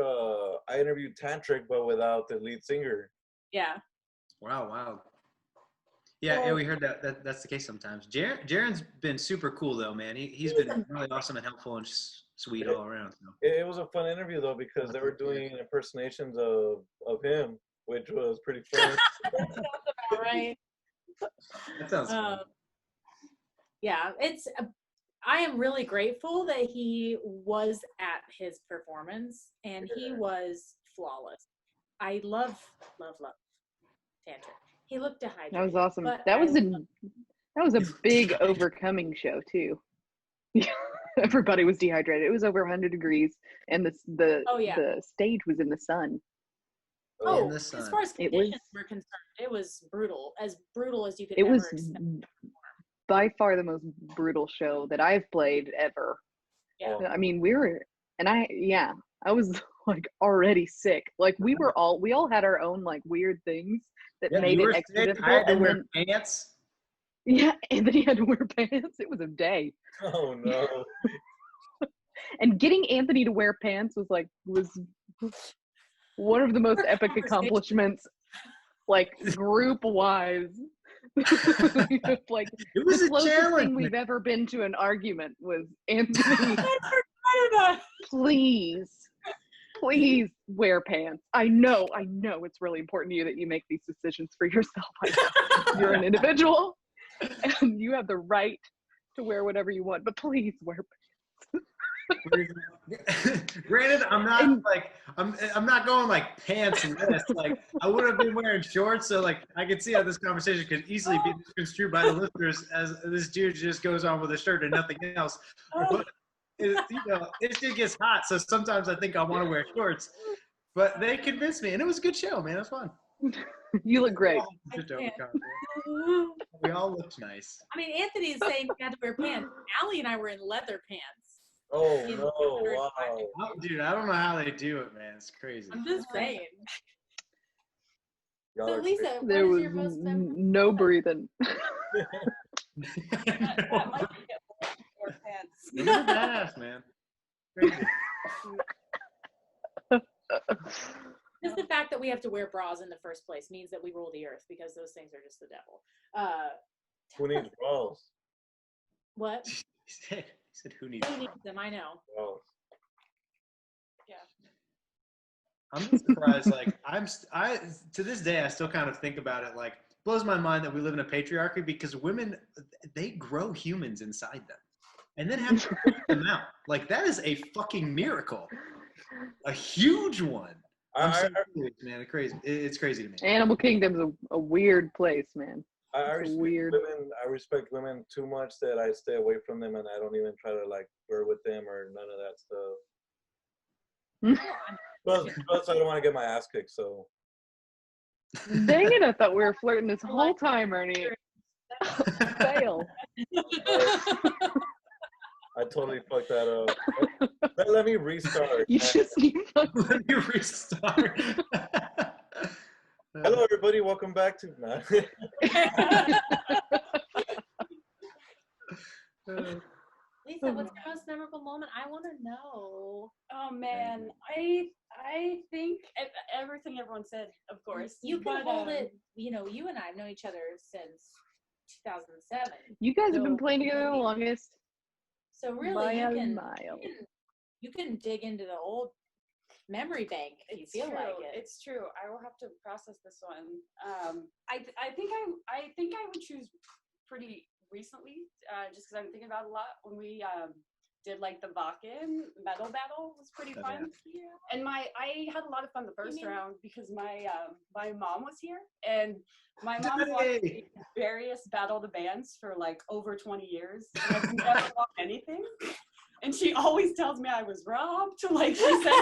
Tantric, but without the lead singer. Yeah. Wow. Yeah, we heard that's the case sometimes. Jaren's been super cool though, man. He's been really awesome and helpful and sweet all around. So. It was a fun interview though because they were doing impersonations of him, which was pretty fun. All right. That sounds fun. Yeah, I am really grateful that he was at his performance and he was flawless. I love Tantric. He looked dehydrated. That was awesome. but That was a big overcoming show too. Everybody was dehydrated. It was over 100 degrees, and the stage was in the sun. Oh, In the as sun. far as It conditions was- were concerned, it was brutal as you could It ever was expect. by far the most brutal show that I've played ever. Yeah. I mean, I was like already sick. Like we all had our own like weird things that Yeah, made you it were extra sick. difficult. I had to And wear then, pants. yeah, and then he had to wear pants. It was a day. Oh no. And getting Anthony to wear pants was one of the most epic accomplishments, like group wise. Like It was the a closest challenge. thing we've ever been to an argument was Anthony. that. Please wear pants. I know it's really important to you that you make these decisions for yourself. You're an individual and you have the right to wear whatever you want, but please wear pants. Granted, I'm not going like pants and this. Like I would have been wearing shorts, so like I could see how this conversation could easily be construed by the listeners as this dude just goes on with a shirt and nothing else. But it shit gets hot, so sometimes I think I want to wear shorts. But they convinced me, and it was a good show, man. It was fun. You look great. We all looked nice. I mean, Anthony's saying he had to wear pants. Allie and I were in leather pants. Oh no! Wow. Oh, dude, I don't know how they do it, man. It's crazy. I'm just saying. Y'all So are Lisa, crazy. what There is was your most memorable no moment? breathing. That might be it. Or pants. Women are badass, man. Crazy. Just the fact that we have to wear bras in the first place means that we rule the earth because those things are just the devil. Who needs bras? What? He said, who needs Who needs them? I know. Bras. I'm surprised. Like I to this day, I still kind of think about it. Like blows my mind that we live in a patriarchy because women, they grow humans inside them, and then have to take them out. Like that is a fucking miracle, a huge one. I'm so curious, man. It's crazy to me. Animal Kingdom's a weird place, man. I It's respect weird. women. I respect women too much that I stay away from them and I don't even try to like flirt with them or none of that stuff. Plus, I don't want to get my ass kicked. So. Dang it! I thought we were flirting this whole time, Ernie. Fail. I totally fucked that up. Let me restart. You just need Let me restart. Hello, everybody. Welcome back to. Lisa, what's your most memorable moment? I want to know. Oh man, I think everything everyone said, of course. You can but, hold it. You know, you and I have known each other since 2007. You guys have been So, playing together the longest. So really, Mile, you mile. can dig into the old memory bank if you It's feel true. like it. It's true. I will have to process this one. I think I would choose pretty recently, just because I'm thinking about it a lot. When we did like the Vakken metal battle was pretty fun. Yeah. And I had a lot of fun the first round because my mom was here, and my mom watched various battle the bands for like over 20 years. And I've never won anything. And she always tells me I was robbed. Like she says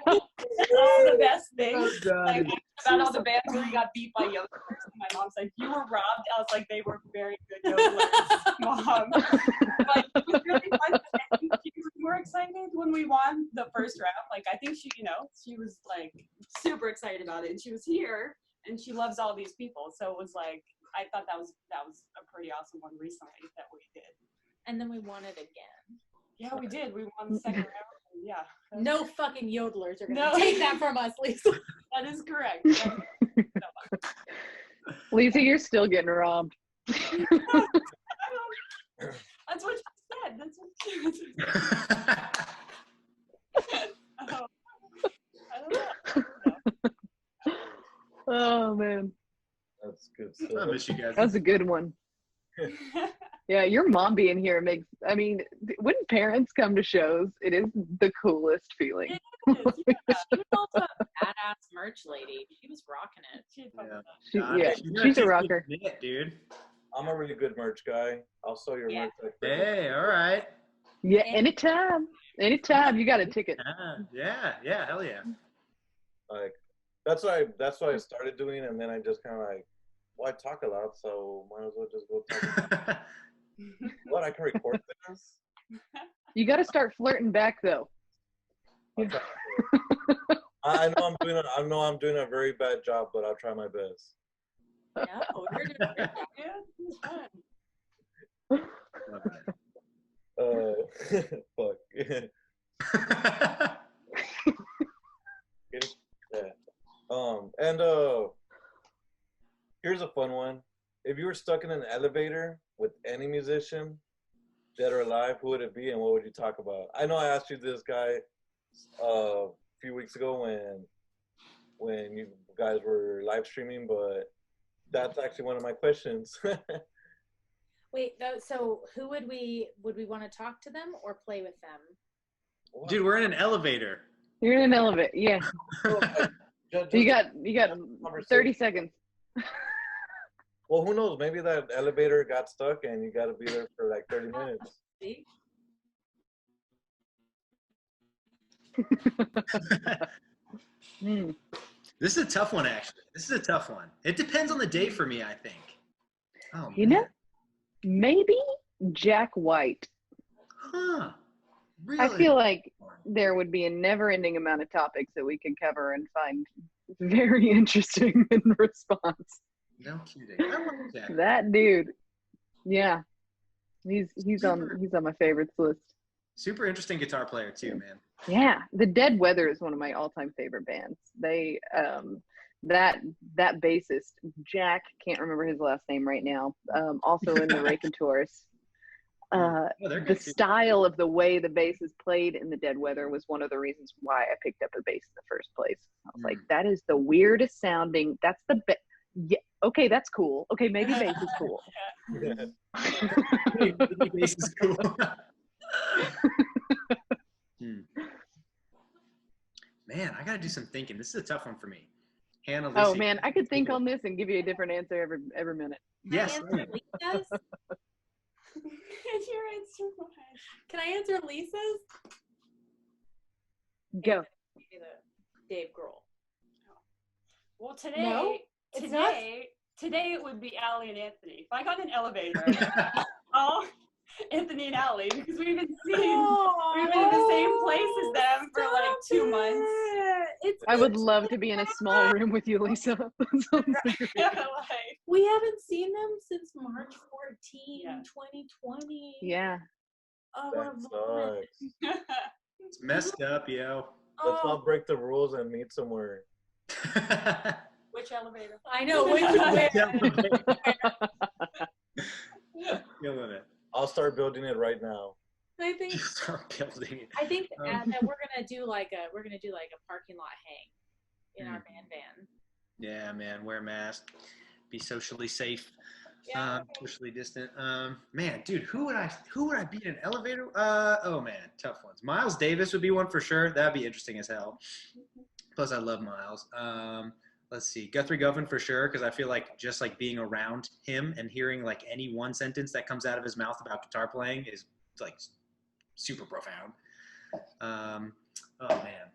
all the best things. Like about all the bands where we got beat by yodelers. And my mom's like, "You were robbed." I was like, "They were very good yodelers, Mom." But it was really fun. I think she was more excited when we won the first round. Like I think she was like super excited about it. And she was here and she loves all these people. So it was like I thought that was a pretty awesome one recently that we did. And then we won it again. Yeah, we did. We won the second round. Yeah. No fucking yodelers are going to No. take that from us, Lisa. That is correct. Lisa, you're still getting robbed. That's what she said. That's what she said. I don't know. Oh man, That's good I stuff. miss you guys. that's a good one. Yeah, your mom being here makes. I mean, when parents come to shows, it is the coolest feeling. Yeah, she was also a badass merch lady. She was rocking it. She's a rocker. Dude. I'm a really good merch guy. I'll sell your merch. Hey, all right. Yeah, anytime, you got a ticket. Yeah, hell yeah. Like that's what I started doing, and then I just kind of like, well, I talk a lot, so might as well just go talk. What, I can record this? You got to start flirting back though. I know I'm doing a very bad job, but I'll try my best. No, you're doing a great job. Yeah, it was fun. Fuck. Yeah. And here's a fun one. If you were stuck in an elevator with any musician, dead or alive, who would it be and what would you talk about? I know I asked you this guy a few weeks ago when you guys were live streaming, but that's actually one of my questions. Wait, so who would we want to talk to them or play with them? Dude, we're in an elevator. You're in an elevator. Yeah. You got 30 seconds. Well, who knows? Maybe that elevator got stuck and you got to be there for like 30 minutes. This is a tough one, actually. This is a tough one. It depends on the day for me, I think. Oh, You know, maybe Jack White. Huh. Really? I feel like there would be a never-ending amount of topics that we could cover and find very interesting in response. No kidding. I want Jack. That dude. Yeah. He's on my favorites list. Super interesting guitar player too, man. Yeah, The Dead Weather is one of my all-time favorite bands. They that bassist Jack, can't remember his last name right now. Also in the Raconteurs. The style of the way the bass is played in The Dead Weather was one of the reasons why I picked up a bass in the first place. I was like, that is the weirdest sounding. That's the yeah. Okay, that's cool. Okay, maybe bass is cool. Maybe bass is cool. Man, I gotta do some thinking. This is a tough one for me. Hannah, Lucy. Oh man, I could think on this and give you a different answer every minute. Yes. Can I answer Lisa's? Your answer was. Can I answer Lisa's? Go. Maybe the Dave Grohl. Well, today, No, it's not. today it would be Allie and Anthony. If I got in an elevator, oh, Anthony and Allie, because we've been in the same place as them for like 2 months. I would love to be in a small room with you, Lisa. We haven't seen them since March 14, 2020. Yeah. Oh, That what a sucks. It's messed up, yo. Let's not break the rules and meet somewhere. Which elevator? I know. Which Killing it. I'll start building it right now. I think You start building it. that we're gonna do like a parking lot hang in our band van. Yeah, man. Wear a mask. Be socially safe. Yeah. Socially distant. Man, dude, who would I be in an elevator? Oh man, tough ones. Miles Davis would be one for sure. That'd be interesting as hell. Plus, I love Miles. Let's see, Guthrie Govan for sure, because I feel like just like being around him and hearing like any one sentence that comes out of his mouth about guitar playing is like super profound. Oh man.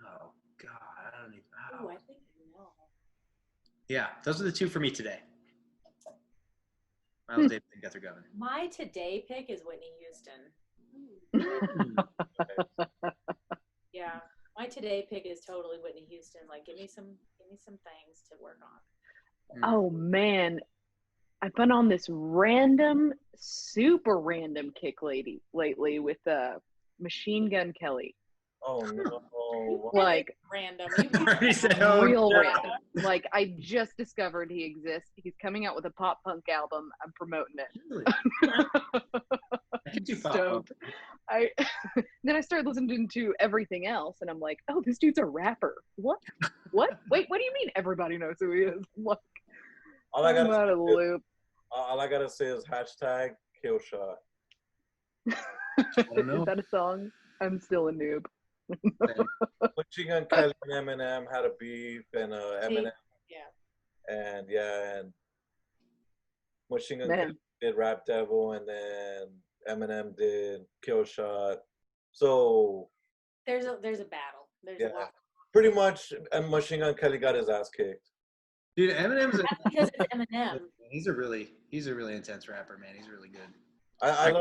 Oh God, I don't even. Oh, I think I know. Yeah, those are the two for me today. Miles Davis and Guthrie Govan. My today pick is Whitney Houston. Yeah, my today pick is totally Whitney Houston. Like, give me some things to work on. Oh man, I've been on this super random kick lately with Machine Gun Kelly. Oh no! Like Random. real random. Like, I just discovered he exists. He's coming out with a pop punk album. I'm promoting it. Really? I can do pop punk. Then I started listening to everything else, and I'm like, oh, this dude's a rapper. What? Wait, what do you mean everybody knows who he is? I'm like, I'm out of the loop. All I gotta say is hashtag kill shot. Is that a song? I'm still a noob. Machine Gun Kelly and Eminem had a beef, and Eminem. And Machine Gun Kelly did Rap Devil, and then Eminem did Kill Shot. So there's a battle. There's a lot. Pretty much, Machine Gun Kelly got his ass kicked. Dude, Eminem's because it's Eminem. He's a really intense rapper, man. He's really good. I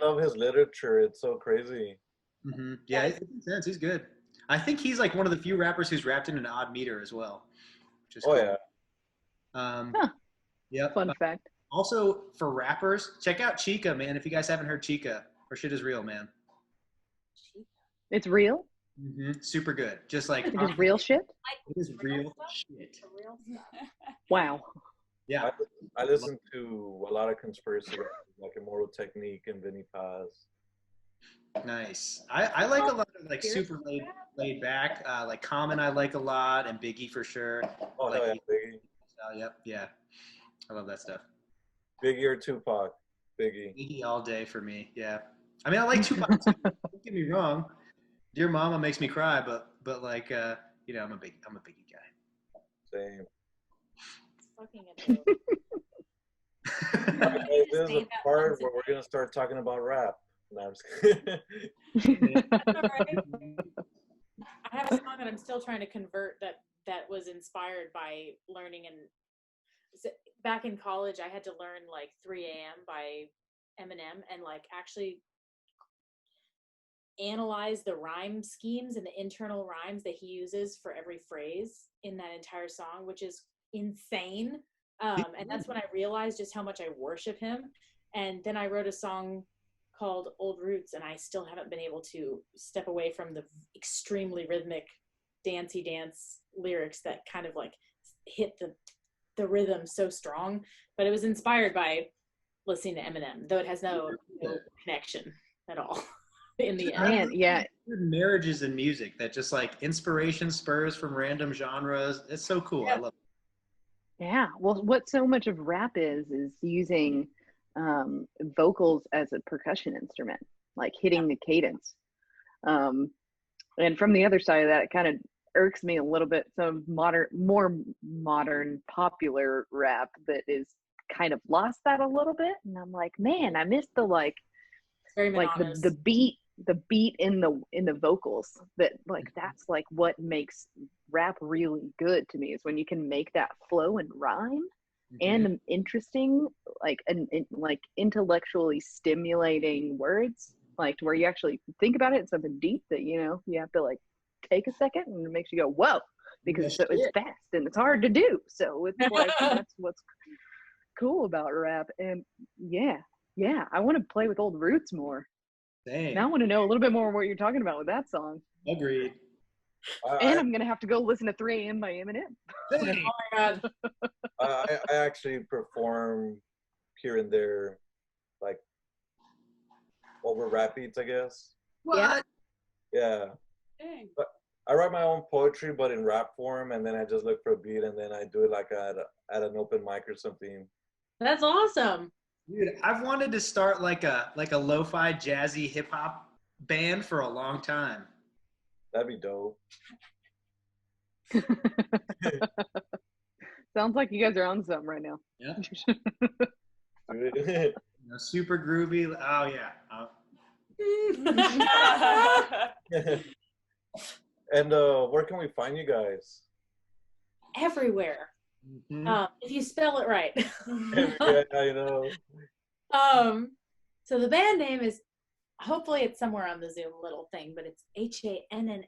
love his literature. It's so crazy. Mm-hmm. Yeah, it's intense. He's good. I think he's like one of the few rappers who's rapped in an odd meter as well. Which is cool. Yeah. Yep. Fun fact. Also, for rappers, check out Chica, man. If you guys haven't heard Chica, Her shit is real, man. It's real. Super good. Just like It is real shit. it is real shit. Real stuff. Wow. Yeah. I listen to a lot of conspiracy, like Immortal Technique and Vinny Paz. Nice. I like a lot of like super laid back. Like Common I like a lot, and Biggie for sure. Oh, like, hell yeah, Biggie. Yep, yeah. I love that stuff. Biggie or Tupac? Biggie. Biggie all day for me. Yeah. I mean, I like Tupac too. Don't get me wrong. Dear Mama makes me cry, but like you know, I'm a Biggie guy. Same. Fucking adorable. Hey, this is a part where we're gonna start talking about rap. No, I'm just kidding. I have a song that I'm still trying to convert that was inspired by learning. And back in college, I had to learn like 3 a.m. by Eminem and like actually analyze the rhyme schemes and the internal rhymes that he uses for every phrase in that entire song, which is insane. And that's when I realized just how much I worship him. And then I wrote a song called Old Roots, and I still haven't been able to step away from the extremely rhythmic dancey dance lyrics that kind of like hit the rhythm so strong. But it was inspired by listening to Eminem, though it has no connection at all in the end. Man, yeah. Marriages in music that just like inspiration spurs from random genres. It's so cool. Yeah. I love it. Yeah. Well, what so much of rap is using vocals as a percussion instrument, like hitting the cadence. And from the other side of that, it kind of irks me a little bit. Some more modern, popular rap that is kind of lost that a little bit. And I'm like, man, I miss the like Very the monotonous. the beat in the vocals. That like that's like what makes rap really good to me, is when you can make that flow and rhyme and interesting, like like intellectually stimulating words, like to where you actually think about it. It's something deep that you have to like take a second, and it makes you go whoa, because it's fast and it's hard to do. So it's like that's what's cool about rap. And yeah, I want to play with Old Roots more. Same. Now I want to know a little bit more what you're talking about with that song. Agreed. And I'm gonna have to go listen to 3 a.m. by Eminem. Oh my god. I actually perform here and there, like over rap beats, I guess. What? Yeah. Dang. But I write my own poetry, but in rap form, and then I just look for a beat, and then I do it like at an open mic or something. That's awesome. Dude, I've wanted to start like a lo-fi jazzy hip hop band for a long time. That'd be dope. Sounds like you guys are on something right now. Yeah. Dude. Super groovy. Oh yeah. And where can we find you guys? Everywhere. If you spell it right. Yeah, I know. So the band name is, hopefully it's somewhere on the Zoom little thing, but it's HANNA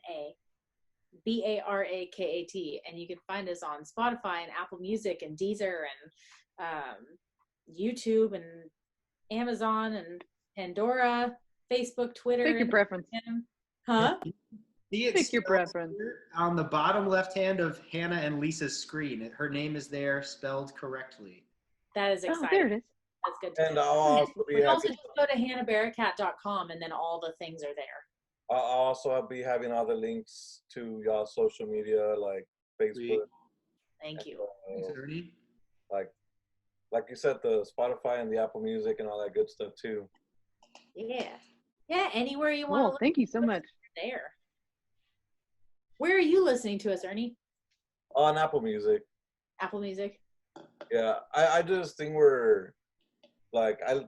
BARAKAT, and you can find us on Spotify and Apple Music and Deezer and YouTube and Amazon and Pandora, Facebook, Twitter. Pick your preference. Huh? Pick your preference. On the bottom left hand of Hannah and Lisa's screen, her name is there spelled correctly. That is exciting. Oh, there it is. That's good to And know. I'll also be Also just go to hannabarakat.com, and then all the things are there. I'll be having all the links to y'all social media, like Facebook. Sweet. Thank you. Thanks, Ernie. Like you said, the Spotify and the Apple Music and all that good stuff too. Yeah. Yeah, anywhere you want to Well, look, thank you so much. there. Where are you listening to us, Ernie? On Apple Music. Apple Music? Yeah, I do this thing where, like, I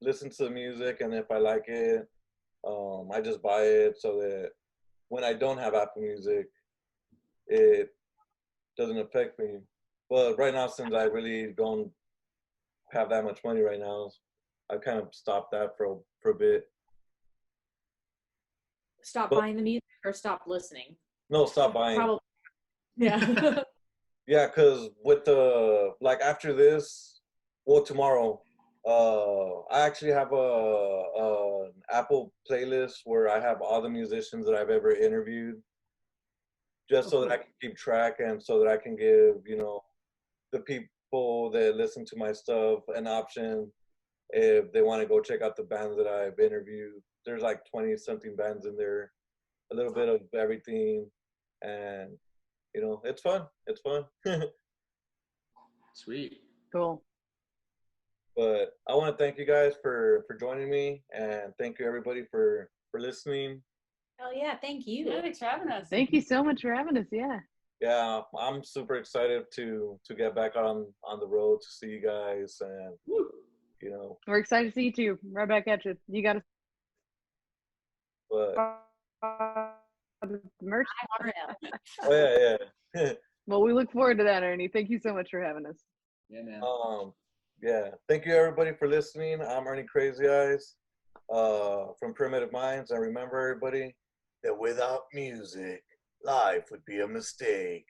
listen to the music, and if I like it, I just buy it so that when I don't have Apple Music, it doesn't affect me. But right now, since I really don't have that much money right now, I've kind of stopped that for a bit. Stop buying the music or stop listening? No, stop buying. Probably. Yeah. Yeah, because with the, like, after this, well, tomorrow, I actually have an Apple playlist where I have all the musicians that I've ever interviewed, just so that I can keep track and so that I can give, the people that listen to my stuff an option if they want to go check out the bands that I've interviewed. There's like 20 something bands in there, a little bit of everything, and it's fun. It's fun. Sweet. Cool. But I want to thank you guys for joining me, and thank you everybody for listening. Oh yeah, thank you. Yeah, thanks for having us. Thank you so much for having us. Yeah. Yeah, I'm super excited to get back on the road to see you guys, and We're excited to see you too. Right back at you. You got but to merch. oh yeah, yeah. Well, we look forward to that, Ernie. Thank you so much for having us. Yeah, man. Yeah. Thank you everybody for listening. I'm Ernie Crazy Eyes, from Primitive Minds, and remember everybody that without music, life would be a mistake.